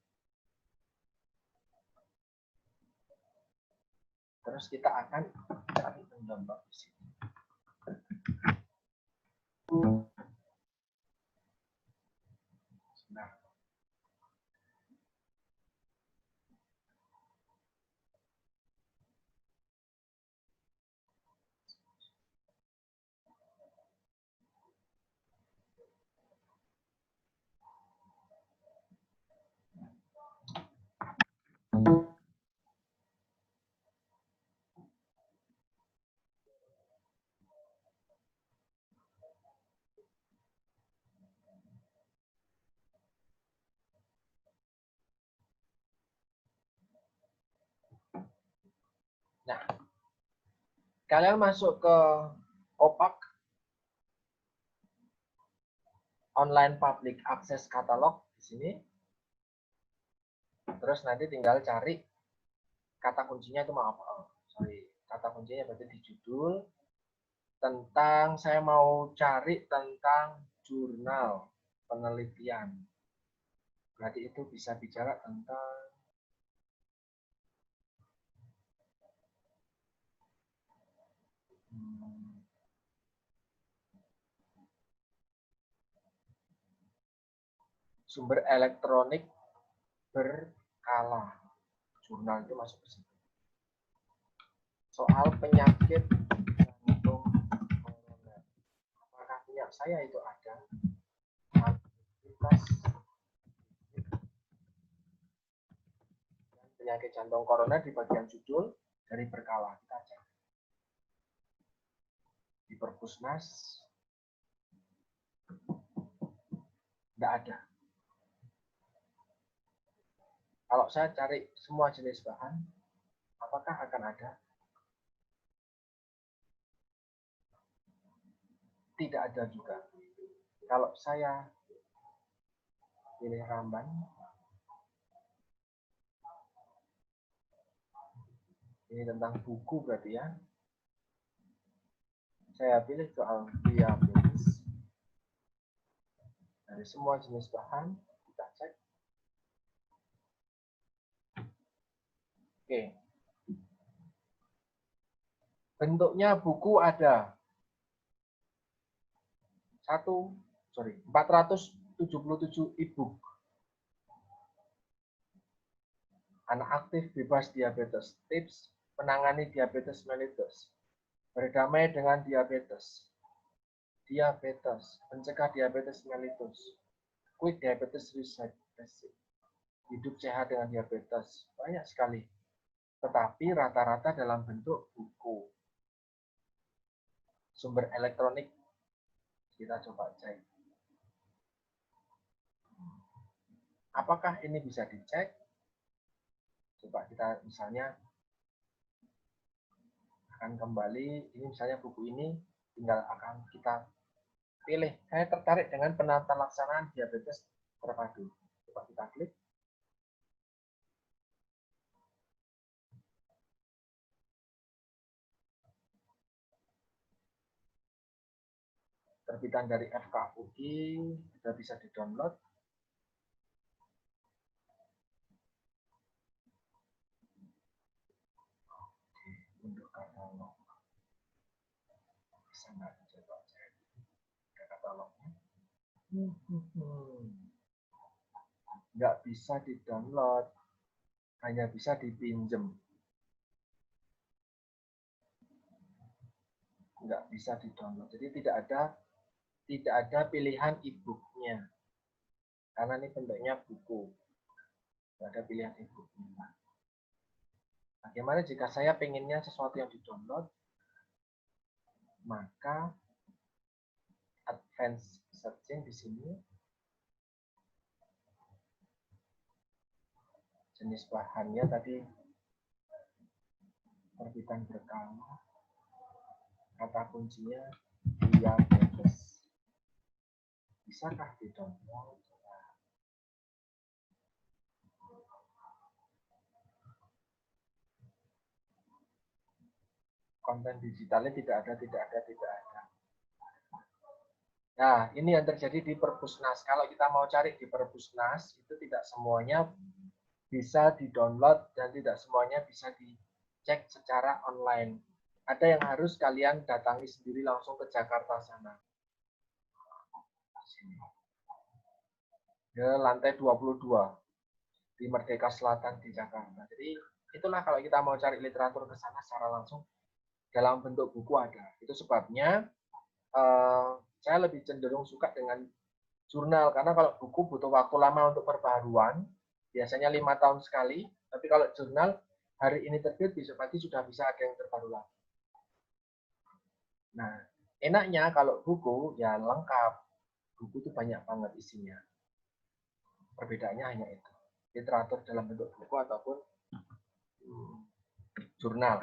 Terus kita akan cari pendamping di sini. Nah. Nah, kalian masuk ke OPAC, Online Public Access Catalog di sini. Terus nanti tinggal cari kata kuncinya itu kata kuncinya berarti di judul tentang, saya mau cari tentang jurnal penelitian. Berarti itu bisa bicara tentang Sumber elektronik berkala. Jurnal itu masuk ke situ. Soal penyakit jantung koroner. Apakah punya saya itu ada? Aktivitas penyakit jantung koroner di bagian judul dari berkala. Kita cek. Di Perpusnas tidak ada. Kalau saya cari semua jenis bahan, apakah akan ada? Tidak ada juga. Kalau saya pilih Ramban, ini tentang buku berarti ya. Saya pilih soal diabetes. Dari semua jenis bahan, kita cek. Oke. Bentuknya buku ada 477 e-book. Anak aktif bebas diabetes. Tips menangani diabetes mellitus. Berdamai dengan diabetes. Diabetes. Mencegah diabetes mellitus. Quick diabetes reset. Hidup sehat dengan diabetes. Banyak sekali. Tetapi rata-rata dalam bentuk buku. Sumber elektronik. Kita coba cek. Apakah ini bisa dicek? Coba kita misalnya akan kembali, ini misalnya buku ini tinggal akan kita pilih. Saya tertarik dengan penata laksanaan diabetes terpadu. Coba kita klik. Terbitan dari FKUI, sudah bisa di-download. Untuk katalog. Bisa nggak coba cek katalognya? Nggak bisa di-download, hanya bisa dipinjem. Nggak bisa di-download. Jadi tidak ada pilihan e-booknya. Karena ini bentuknya buku. Tidak ada pilihan e-booknya. Bagaimana jika saya pengennya sesuatu yang di-download? Maka advanced searching di sini. Jenis bahannya tadi terbitan berkala. Kata kuncinya diabetes. Bisakah di-download? Konten digitalnya tidak ada. Nah, ini yang terjadi di Perpusnas. Kalau kita mau cari di Perpusnas, itu tidak semuanya bisa di-download dan tidak semuanya bisa dicek secara online. Ada yang harus kalian datangi sendiri langsung ke Jakarta sana. Ke lantai 22 di Merdeka Selatan di Jakarta. Jadi itulah kalau kita mau cari literatur ke sana secara langsung dalam bentuk buku ada. Itu sebabnya saya lebih cenderung suka dengan jurnal karena kalau buku butuh waktu lama untuk perbaharuan, biasanya 5 tahun sekali. Tapi kalau jurnal hari ini terbit, besok pagi sudah bisa ada yang terbaru lagi. Nah, enaknya kalau buku ya lengkap. Buku itu banyak banget isinya. Perbedaannya hanya itu. Literatur dalam bentuk buku ataupun jurnal.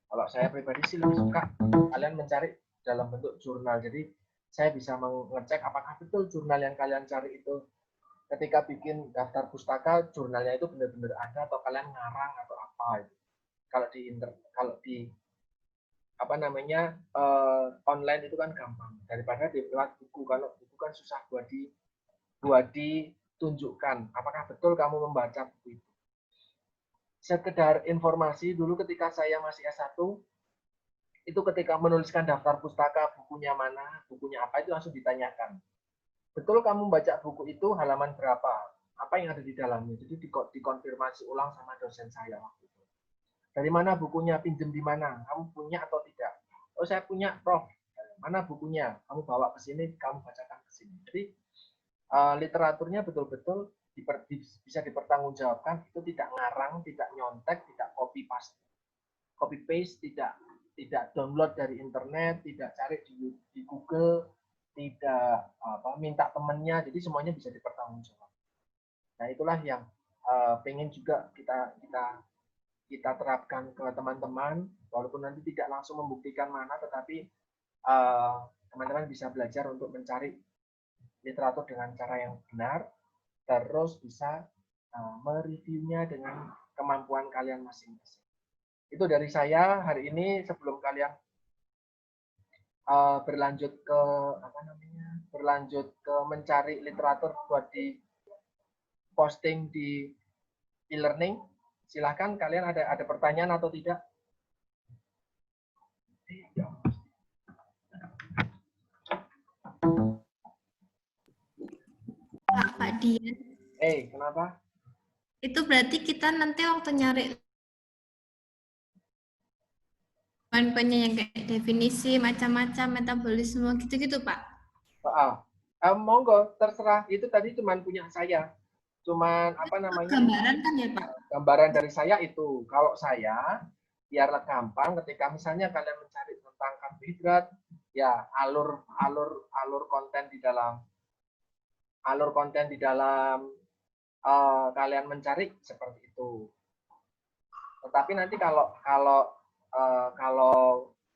Kalau saya pribadi sih lebih suka kalian mencari dalam bentuk jurnal. Jadi saya bisa mengecek apakah betul jurnal yang kalian cari itu ketika bikin daftar pustaka jurnalnya itu benar-benar ada atau kalian ngarang atau apa itu. Kalau di online itu kan gampang daripada di lewat buku. Kalau buku kan susah buat ditunjukkan apakah betul kamu membaca buku itu. Sekedar informasi, dulu ketika saya masih S1, itu ketika menuliskan daftar pustaka, bukunya mana, bukunya apa, itu langsung ditanyakan. betul kamu baca buku itu halaman berapa? Apa yang ada di dalamnya? Jadi dikonfirmasi ulang sama dosen saya waktu itu. Dari mana bukunya? Pinjem di mana? Kamu punya atau tidak? Oh, saya punya, Prof. Mana bukunya? Kamu bawa ke sini, kamu bacakan ke sini. Jadi literaturnya betul-betul bisa dipertanggungjawabkan, itu tidak ngarang, tidak nyontek, tidak copy paste, tidak download dari internet, tidak cari di Google, tidak minta temennya, jadi semuanya bisa dipertanggungjawabkan. Nah, itulah yang pengen juga kita terapkan ke teman-teman, walaupun nanti tidak langsung membuktikan mana, tetapi teman-teman bisa belajar untuk mencari literatur dengan cara yang benar, terus bisa mereviewnya dengan kemampuan kalian masing-masing. Itu dari saya hari ini. Sebelum kalian berlanjut ke mencari literatur buat di posting di e-learning, silahkan kalian ada pertanyaan atau tidak? Pak Dian. Kenapa? Itu berarti kita nanti waktu nyari poin-poinnya yang kayak definisi, macam-macam, metabolisme, gitu-gitu, Pak. Monggo, terserah. Itu tadi cuman punya saya. Cuman Gambaran kan ya, Pak? Gambaran dari saya itu. Kalau saya, biar gampang ketika misalnya kalian mencari tentang karbohidrat, ya alur konten di dalam kalian mencari seperti itu. Tetapi nanti kalau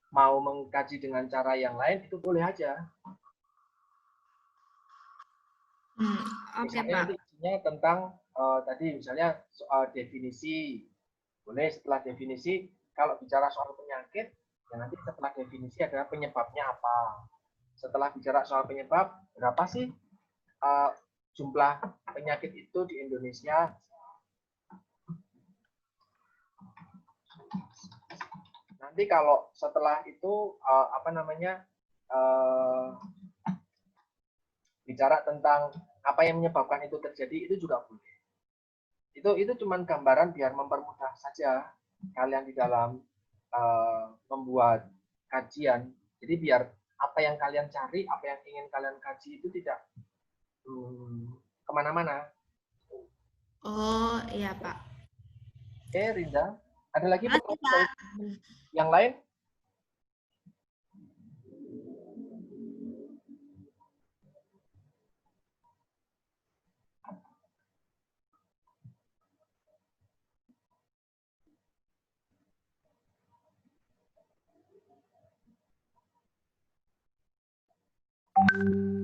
mau mengkaji dengan cara yang lain itu boleh aja. Oke, Misalnya Pak. nanti isinya tentang tadi misalnya soal definisi. Boleh setelah definisi, kalau bicara soal penyakit, ya nanti setelah definisi adalah penyebabnya apa. Setelah bicara soal penyebab, berapa sih jumlah penyakit itu di Indonesia? Nanti kalau setelah itu bicara tentang apa yang menyebabkan itu terjadi, itu juga boleh. Itu cuma gambaran biar mempermudah saja kalian di dalam membuat kajian. Jadi biar apa yang kalian cari, apa yang ingin kalian kaji itu tidak kemana-mana. Oh, iya, Pak. Oke, Rinda. Ada lagi pertanyaan yang lain?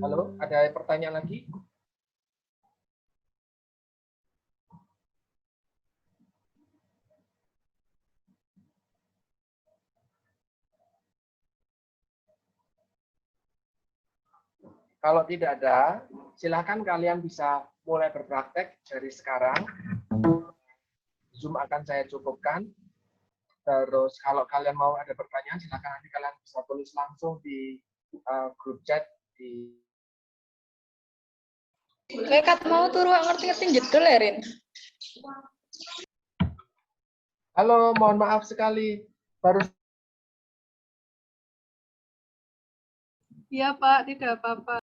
Halo, ada pertanyaan lagi? Kalau tidak ada, silakan kalian bisa mulai berpraktek dari sekarang. Zoom akan saya cukupkan. Terus kalau kalian mau ada pertanyaan, silakan nanti kalian bisa tulis langsung di grup chat di. Kayak mau turu ngerti-ngerti jedul ya, Rin? Halo, mohon maaf sekali. Baru. Iya, Pak, tidak apa-apa.